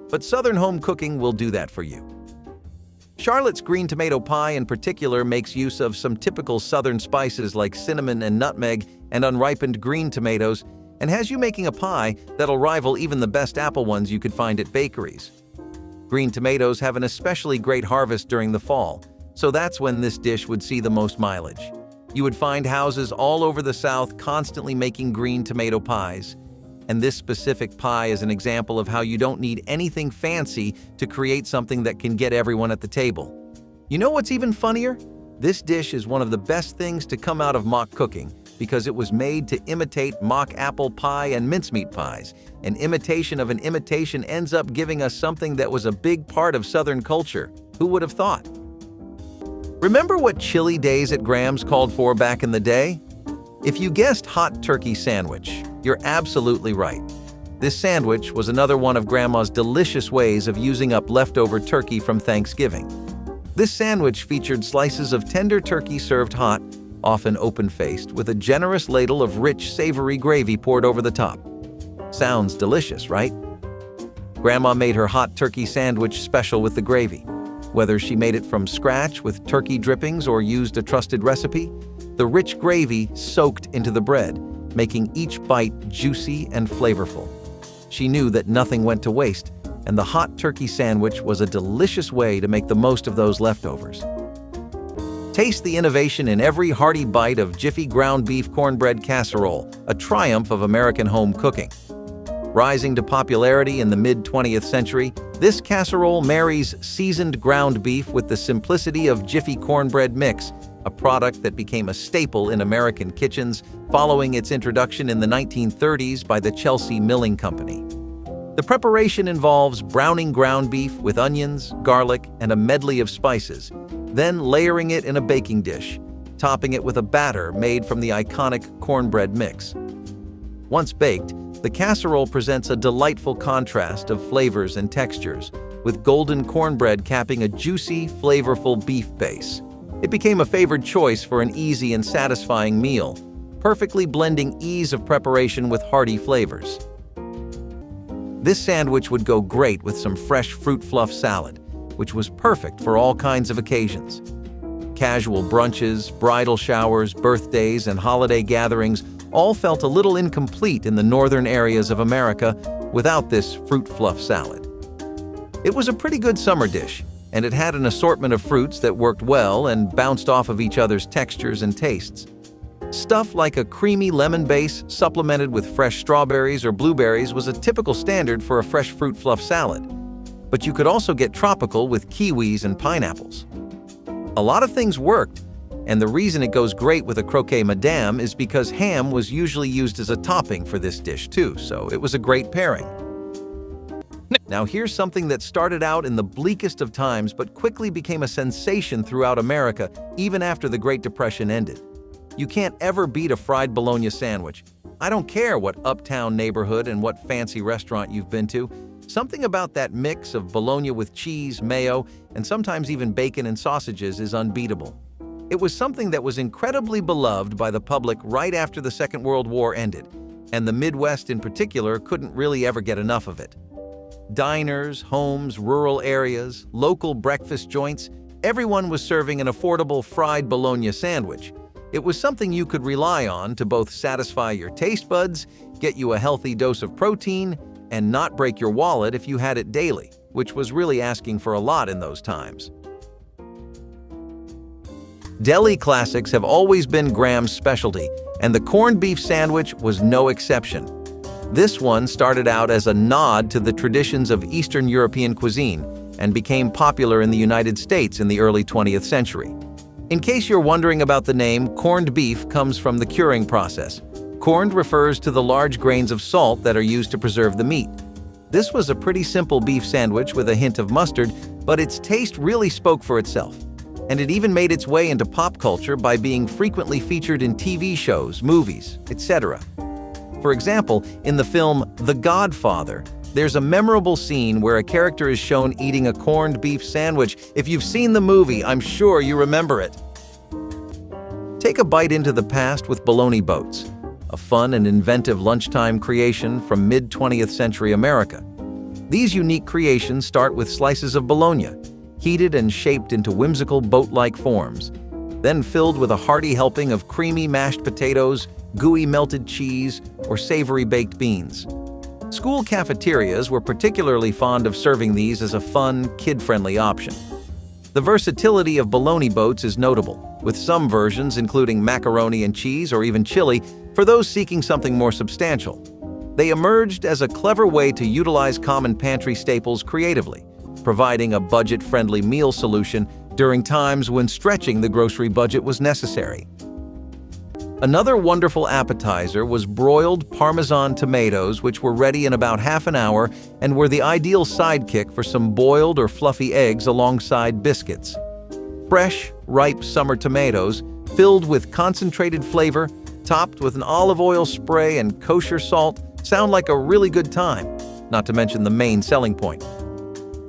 But Southern home cooking will do that for you. Charlotte's green tomato pie in particular makes use of some typical Southern spices like cinnamon and nutmeg and unripened green tomatoes, and has you making a pie that'll rival even the best apple ones you could find at bakeries. Green tomatoes have an especially great harvest during the fall, so that's when this dish would see the most mileage. You would find houses all over the South constantly making green tomato pies, and this specific pie is an example of how you don't need anything fancy to create something that can get everyone at the table. You know what's even funnier? This dish is one of the best things to come out of mock cooking because it was made to imitate mock apple pie and mincemeat pies. An imitation of an imitation ends up giving us something that was a big part of Southern culture. Who would have thought? Remember what chilly days at Graham's called for back in the day? If you guessed hot turkey sandwich, you're absolutely right. This sandwich was another one of Grandma's delicious ways of using up leftover turkey from Thanksgiving. This sandwich featured slices of tender turkey served hot, often open-faced, with a generous ladle of rich, savory gravy poured over the top. Sounds delicious, right? Grandma made her hot turkey sandwich special with the gravy. Whether she made it from scratch with turkey drippings or used a trusted recipe, the rich gravy soaked into the bread, making each bite juicy and flavorful. She knew that nothing went to waste, and the hot turkey sandwich was a delicious way to make the most of those leftovers. Taste the innovation in every hearty bite of Jiffy ground beef cornbread casserole, a triumph of American home cooking. Rising to popularity in the mid-20th century, this casserole marries seasoned ground beef with the simplicity of Jiffy cornbread mix, a product that became a staple in American kitchens following its introduction in the 1930s by the Chelsea Milling Company. The preparation involves browning ground beef with onions, garlic, and a medley of spices, then layering it in a baking dish, topping it with a batter made from the iconic cornbread mix. Once baked, the casserole presents a delightful contrast of flavors and textures, with golden cornbread capping a juicy, flavorful beef base. It became a favored choice for an easy and satisfying meal, perfectly blending ease of preparation with hearty flavors. This sandwich would go great with some fresh fruit fluff salad, which was perfect for all kinds of occasions. Casual brunches, bridal showers, birthdays, and holiday gatherings all felt a little incomplete in the northern areas of America without this fruit fluff salad. It was a pretty good summer dish, and it had an assortment of fruits that worked well and bounced off of each other's textures and tastes. Stuff like a creamy lemon base supplemented with fresh strawberries or blueberries was a typical standard for a fresh fruit fluff salad, but you could also get tropical with kiwis and pineapples. A lot of things worked, and the reason it goes great with a croque madame is because ham was usually used as a topping for this dish too, so it was a great pairing. Now here's something that started out in the bleakest of times but quickly became a sensation throughout America even after the Great Depression ended. You can't ever beat a fried Bologna sandwich. I don't care what uptown neighborhood and what fancy restaurant you've been to. Something about that mix of Bologna with cheese, mayo, and sometimes even bacon and sausages is unbeatable. It was something that was incredibly beloved by the public right after the Second World War ended, and the Midwest in particular couldn't really ever get enough of it. Diners, homes, rural areas, local breakfast joints, everyone was serving an affordable fried Bologna sandwich. It was something you could rely on to both satisfy your taste buds, get you a healthy dose of protein, and not break your wallet if you had it daily, which was really asking for a lot in those times. Deli classics have always been Graham's specialty, and the corned beef sandwich was no exception. This one started out as a nod to the traditions of Eastern European cuisine and became popular in the United States in the early 20th century. In case you're wondering about the name, corned beef comes from the curing process. Corned refers to the large grains of salt that are used to preserve the meat. This was a pretty simple beef sandwich with a hint of mustard, but its taste really spoke for itself. And it even made its way into pop culture by being frequently featured in TV shows, movies, etc. For example, in the film The Godfather, there's a memorable scene where a character is shown eating a corned beef sandwich. If you've seen the movie, I'm sure you remember it. Take a bite into the past with bologna boats, a fun and inventive lunchtime creation from mid-20th century America. These unique creations start with slices of bologna, heated and shaped into whimsical boat-like forms, then filled with a hearty helping of creamy mashed potatoes, gooey melted cheese, or savory baked beans. School cafeterias were particularly fond of serving these as a fun, kid-friendly option. The versatility of bologna boats is notable, with some versions including macaroni and cheese or even chili for those seeking something more substantial. They emerged as a clever way to utilize common pantry staples creatively, providing a budget-friendly meal solution during times when stretching the grocery budget was necessary. Another wonderful appetizer was broiled Parmesan tomatoes, which were ready in about half an hour and were the ideal sidekick for some boiled or fluffy eggs alongside biscuits. Fresh, ripe summer tomatoes, filled with concentrated flavor, topped with an olive oil spray and kosher salt, sound like a really good time, not to mention the main selling point.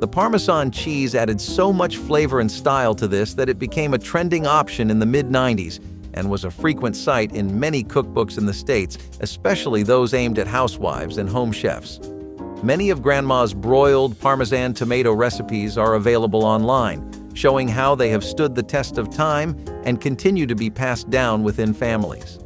The Parmesan cheese added so much flavor and style to this that it became a trending option in the mid-90s and was a frequent sight in many cookbooks in the States, especially those aimed at housewives and home chefs. Many of Grandma's broiled Parmesan tomato recipes are available online, showing how they have stood the test of time and continue to be passed down within families.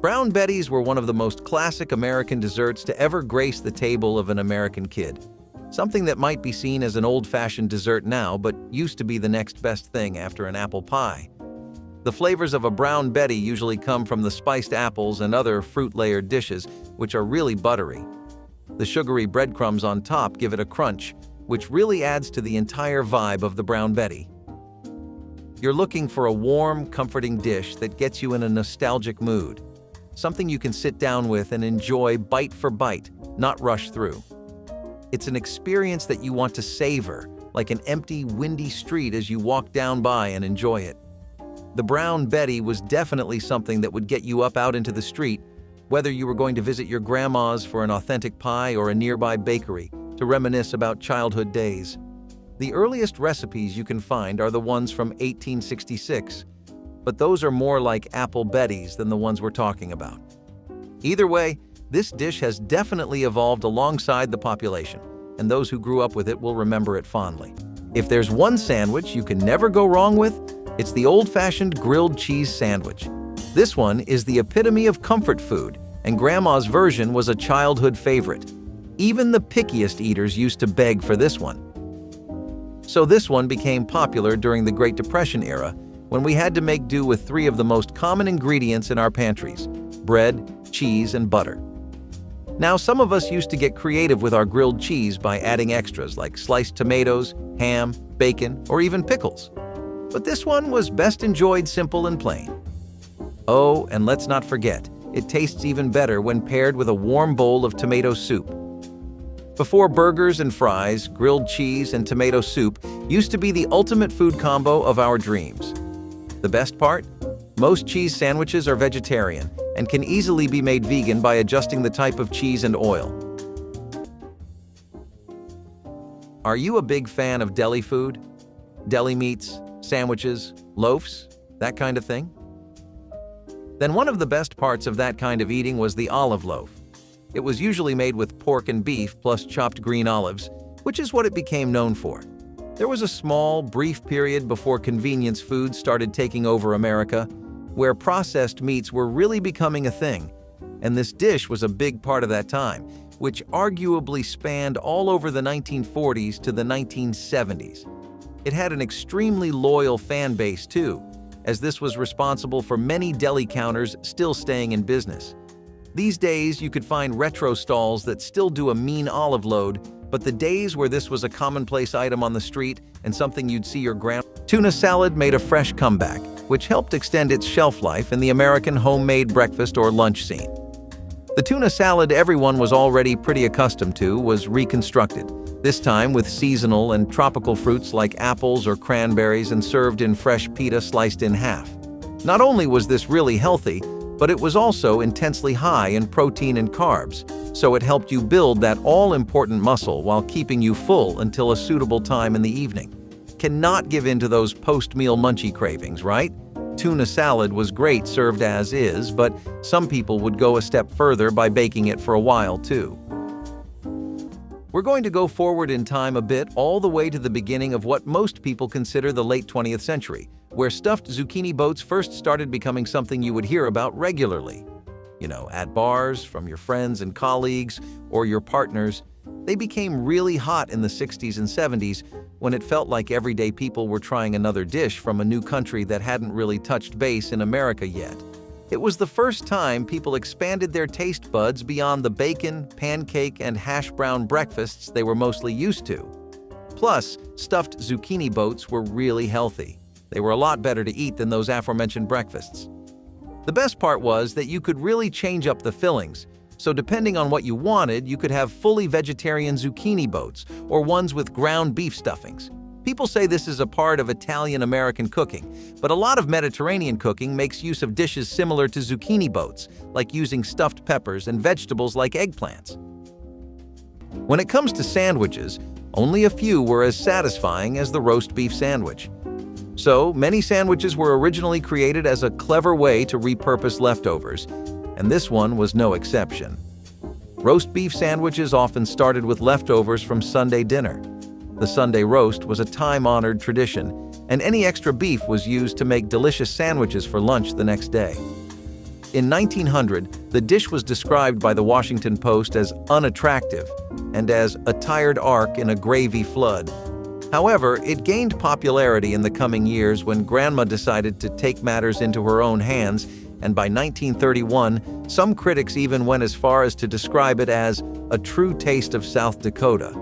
Brown betties were one of the most classic American desserts to ever grace the table of an American kid. Something that might be seen as an old-fashioned dessert now, but used to be the next best thing after an apple pie. The flavors of a brown betty usually come from the spiced apples and other fruit-layered dishes, which are really buttery. The sugary breadcrumbs on top give it a crunch, which really adds to the entire vibe of the brown betty. You're looking for a warm, comforting dish that gets you in a nostalgic mood. Something you can sit down with and enjoy bite for bite, not rush through. It's an experience that you want to savor, like an empty, windy street as you walk down by and enjoy it. The brown betty was definitely something that would get you up out into the street, whether you were going to visit your grandma's for an authentic pie or a nearby bakery to reminisce about childhood days. The earliest recipes you can find are the ones from 1866, but those are more like apple betties than the ones we're talking about. Either way, this dish has definitely evolved alongside the population, and those who grew up with it will remember it fondly. If there's one sandwich you can never go wrong with, it's the old-fashioned grilled cheese sandwich. This one is the epitome of comfort food, and Grandma's version was a childhood favorite. Even the pickiest eaters used to beg for this one. So this one became popular during the Great Depression era, when we had to make do with three of the most common ingredients in our pantries: bread, cheese, and butter. Now, some of us used to get creative with our grilled cheese by adding extras like sliced tomatoes, ham, bacon, or even pickles. But this one was best enjoyed simple and plain. Oh, and let's not forget, it tastes even better when paired with a warm bowl of tomato soup. Before burgers and fries, grilled cheese and tomato soup used to be the ultimate food combo of our dreams. The best part? Most cheese sandwiches are vegetarian and can easily be made vegan by adjusting the type of cheese and oil. Are you a big fan of deli food? Deli meats, sandwiches, loaves, that kind of thing? Then one of the best parts of that kind of eating was the olive loaf. It was usually made with pork and beef plus chopped green olives, which is what it became known for. There was a small, brief period before convenience foods started taking over America, where processed meats were really becoming a thing, and this dish was a big part of that time, which arguably spanned all over the 1940s to the 1970s. It had an extremely loyal fan base too, as this was responsible for many deli counters still staying in business. These days, you could find retro stalls that still do a mean olive load, but the days where this was a commonplace item on the street and something you'd see your Tuna salad made a fresh comeback, which helped extend its shelf life in the American homemade breakfast or lunch scene. The tuna salad everyone was already pretty accustomed to was reconstructed, this time with seasonal and tropical fruits like apples or cranberries and served in fresh pita sliced in half. Not only was this really healthy, but it was also intensely high in protein and carbs, so it helped you build that all-important muscle while keeping you full until a suitable time in the evening. Cannot give in to those post-meal munchie cravings, right? Tuna salad was great served as is, but some people would go a step further by baking it for a while too. We're going to go forward in time a bit, all the way to the beginning of what most people consider the late 20th century, where stuffed zucchini boats first started becoming something you would hear about regularly. You know, at bars, from your friends and colleagues, or your partners. They became really hot in the 60s and 70s when it felt like everyday people were trying another dish from a new country that hadn't really touched base in America yet. It was the first time people expanded their taste buds beyond the bacon, pancake, and hash brown breakfasts they were mostly used to. Plus, stuffed zucchini boats were really healthy. They were a lot better to eat than those aforementioned breakfasts. The best part was that you could really change up the fillings, so depending on what you wanted, you could have fully vegetarian zucchini boats or ones with ground beef stuffings. People say this is a part of Italian-American cooking, but a lot of Mediterranean cooking makes use of dishes similar to zucchini boats, like using stuffed peppers and vegetables like eggplants. When it comes to sandwiches, only a few were as satisfying as the roast beef sandwich. So, many sandwiches were originally created as a clever way to repurpose leftovers, and this one was no exception. Roast beef sandwiches often started with leftovers from Sunday dinner. The Sunday roast was a time-honored tradition, and any extra beef was used to make delicious sandwiches for lunch the next day. In 1900, the dish was described by the Washington Post as unattractive and as a tired ark in a gravy flood. However, it gained popularity in the coming years when Grandma decided to take matters into her own hands, and by 1931, some critics even went as far as to describe it as a true taste of South Dakota.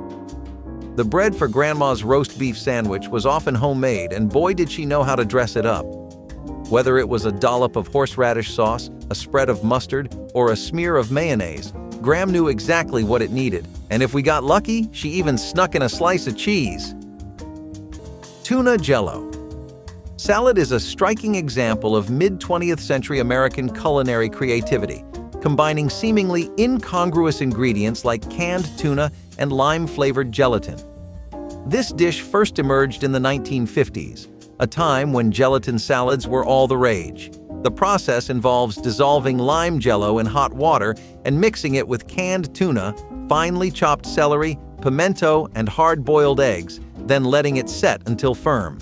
The bread for Grandma's roast beef sandwich was often homemade, and boy did she know how to dress it up. Whether it was a dollop of horseradish sauce, a spread of mustard, or a smear of mayonnaise, Gram knew exactly what it needed, and if we got lucky, she even snuck in a slice of cheese. Tuna jello. Salad is a striking example of mid-20th century American culinary creativity, combining seemingly incongruous ingredients like canned tuna and lime-flavored gelatin. This dish first emerged in the 1950s, a time when gelatin salads were all the rage. The process involves dissolving lime jello in hot water and mixing it with canned tuna, finely chopped celery, pimento, and hard-boiled eggs, then letting it set until firm.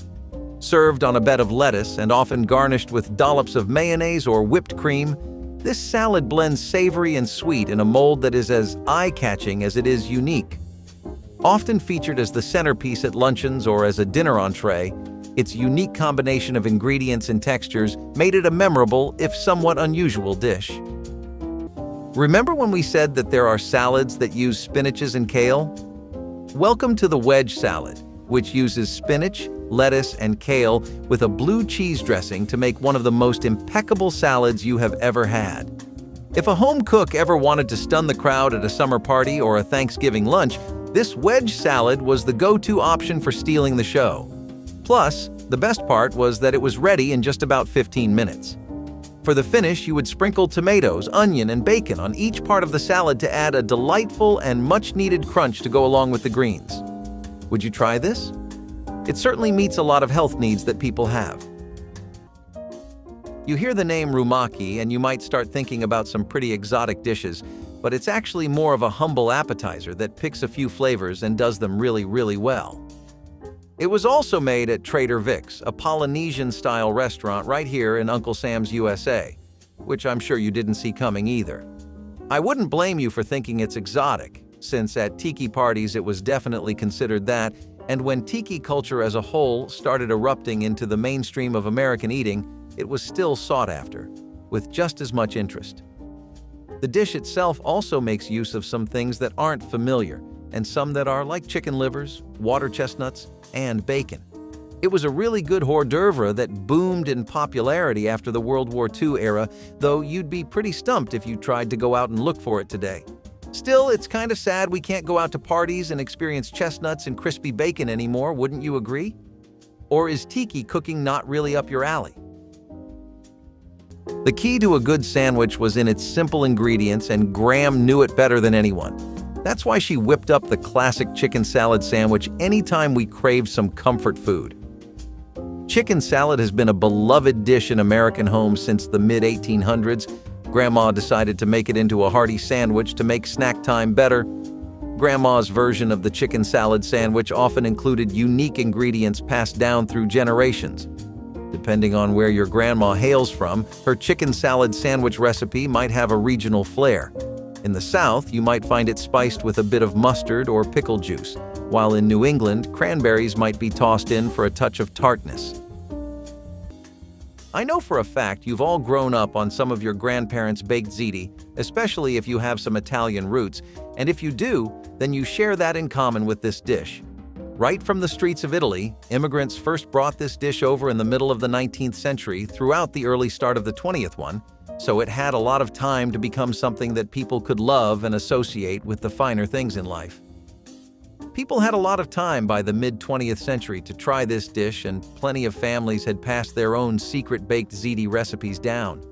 Served on a bed of lettuce and often garnished with dollops of mayonnaise or whipped cream, this salad blends savory and sweet in a mold that is as eye-catching as it is unique. Often featured as the centerpiece at luncheons or as a dinner entree, its unique combination of ingredients and textures made it a memorable, if somewhat unusual, dish. Remember when we said that there are salads that use spinaches and kale? Welcome to the Wedge salad, which uses spinach, lettuce, and kale with a blue cheese dressing to make one of the most impeccable salads you have ever had. If a home cook ever wanted to stun the crowd at a summer party or a Thanksgiving lunch, this wedge salad was the go-to option for stealing the show. Plus, the best part was that it was ready in just about 15 minutes. For the finish, you would sprinkle tomatoes, onion, and bacon on each part of the salad to add a delightful and much-needed crunch to go along with the greens. Would you try this? It certainly meets a lot of health needs that people have. You hear the name Rumaki and you might start thinking about some pretty exotic dishes, but it's actually more of a humble appetizer that picks a few flavors and does them really, really well. It was also made at Trader Vic's, a Polynesian-style restaurant right here in Uncle Sam's USA, which I'm sure you didn't see coming either. I wouldn't blame you for thinking it's exotic, since at tiki parties it was definitely considered that, and when tiki culture as a whole started erupting into the mainstream of American eating, it was still sought after, with just as much interest. The dish itself also makes use of some things that aren't familiar, and some that are, like chicken livers, water chestnuts, and bacon. It was a really good hors d'oeuvre that boomed in popularity after the World War II era, though you'd be pretty stumped if you tried to go out and look for it today. Still, it's kind of sad we can't go out to parties and experience chestnuts and crispy bacon anymore, wouldn't you agree? Or is tiki cooking not really up your alley? The key to a good sandwich was in its simple ingredients, and Graham knew it better than anyone. That's why she whipped up the classic chicken salad sandwich anytime we craved some comfort food. Chicken salad has been a beloved dish in American homes since the mid-1800s. Grandma decided to make it into a hearty sandwich to make snack time better. Grandma's version of the chicken salad sandwich often included unique ingredients passed down through generations. Depending on where your grandma hails from, her chicken salad sandwich recipe might have a regional flair. In the South, you might find it spiced with a bit of mustard or pickle juice, while in New England, cranberries might be tossed in for a touch of tartness. I know for a fact you've all grown up on some of your grandparents' baked ziti, especially if you have some Italian roots, and if you do, then you share that in common with this dish. Right from the streets of Italy, immigrants first brought this dish over in the middle of the 19th century throughout the early start of the 20th one, so it had a lot of time to become something that people could love and associate with the finer things in life. People had a lot of time by the mid-20th century to try this dish, and plenty of families had passed their own secret baked ziti recipes down.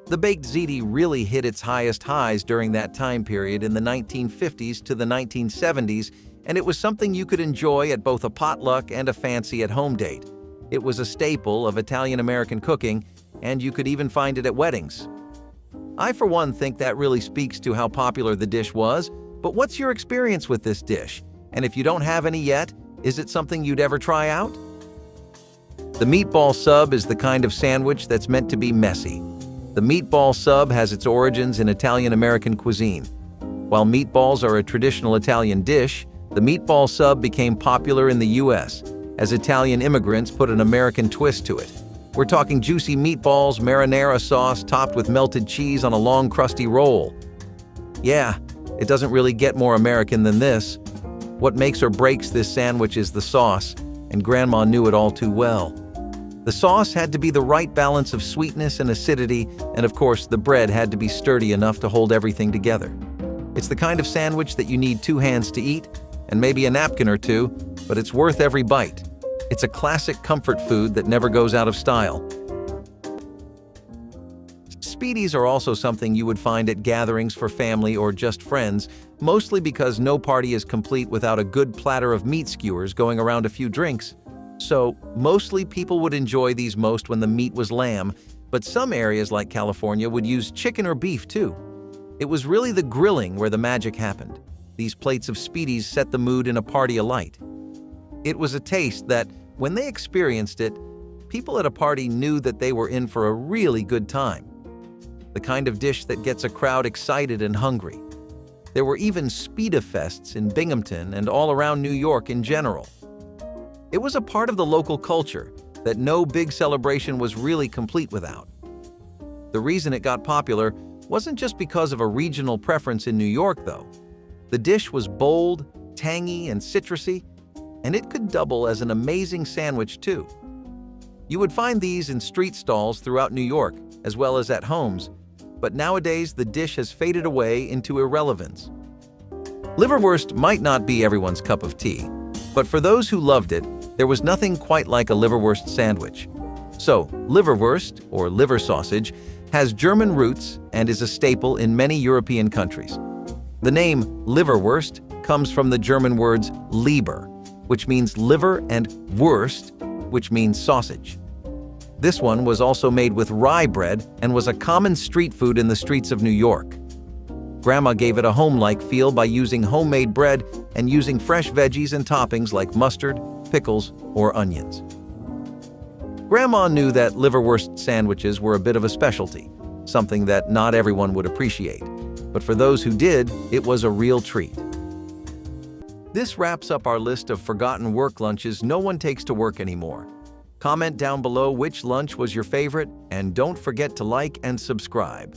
The baked ziti really hit its highest highs during that time period in the 1950s to the 1970s, and it was something you could enjoy at both a potluck and a fancy-at-home date. It was a staple of Italian-American cooking, and you could even find it at weddings. I, for one, think that really speaks to how popular the dish was, but what's your experience with this dish? And if you don't have any yet, is it something you'd ever try out? The meatball sub is the kind of sandwich that's meant to be messy. The meatball sub has its origins in Italian-American cuisine. While meatballs are a traditional Italian dish, the meatball sub became popular in the U.S. as Italian immigrants put an American twist to it. We're talking juicy meatballs, marinara sauce topped with melted cheese on a long, crusty roll. Yeah, it doesn't really get more American than this. What makes or breaks this sandwich is the sauce, and Grandma knew it all too well. The sauce had to be the right balance of sweetness and acidity, and of course, the bread had to be sturdy enough to hold everything together. It's the kind of sandwich that you need two hands to eat, and maybe a napkin or two, but it's worth every bite. It's a classic comfort food that never goes out of style. Speedies are also something you would find at gatherings for family or just friends, mostly because no party is complete without a good platter of meat skewers going around a few drinks. So, mostly people would enjoy these most when the meat was lamb, but some areas like California would use chicken or beef too. It was really the grilling where the magic happened. These plates of Speedies set the mood in a party alight. It was a taste that, when they experienced it, people at a party knew that they were in for a really good time. The kind of dish that gets a crowd excited and hungry. There were even Speedafests in Binghamton and all around New York in general. It was a part of the local culture that no big celebration was really complete without. The reason it got popular wasn't just because of a regional preference in New York, though. The dish was bold, tangy, and citrusy, and it could double as an amazing sandwich too. You would find these in street stalls throughout New York, as well as at homes, but nowadays the dish has faded away into irrelevance. Liverwurst might not be everyone's cup of tea, but for those who loved it, there was nothing quite like a liverwurst sandwich. So, liverwurst, or liver sausage, has German roots and is a staple in many European countries. The name Liverwurst comes from the German words Leber, which means liver, and Wurst, which means sausage. This one was also made with rye bread and was a common street food in the streets of New York. Grandma gave it a home-like feel by using homemade bread and using fresh veggies and toppings like mustard, pickles, or onions. Grandma knew that liverwurst sandwiches were a bit of a specialty, something that not everyone would appreciate. But for those who did, it was a real treat. This wraps up our list of forgotten work lunches no one takes to work anymore. Comment down below which lunch was your favorite, and don't forget to like and subscribe.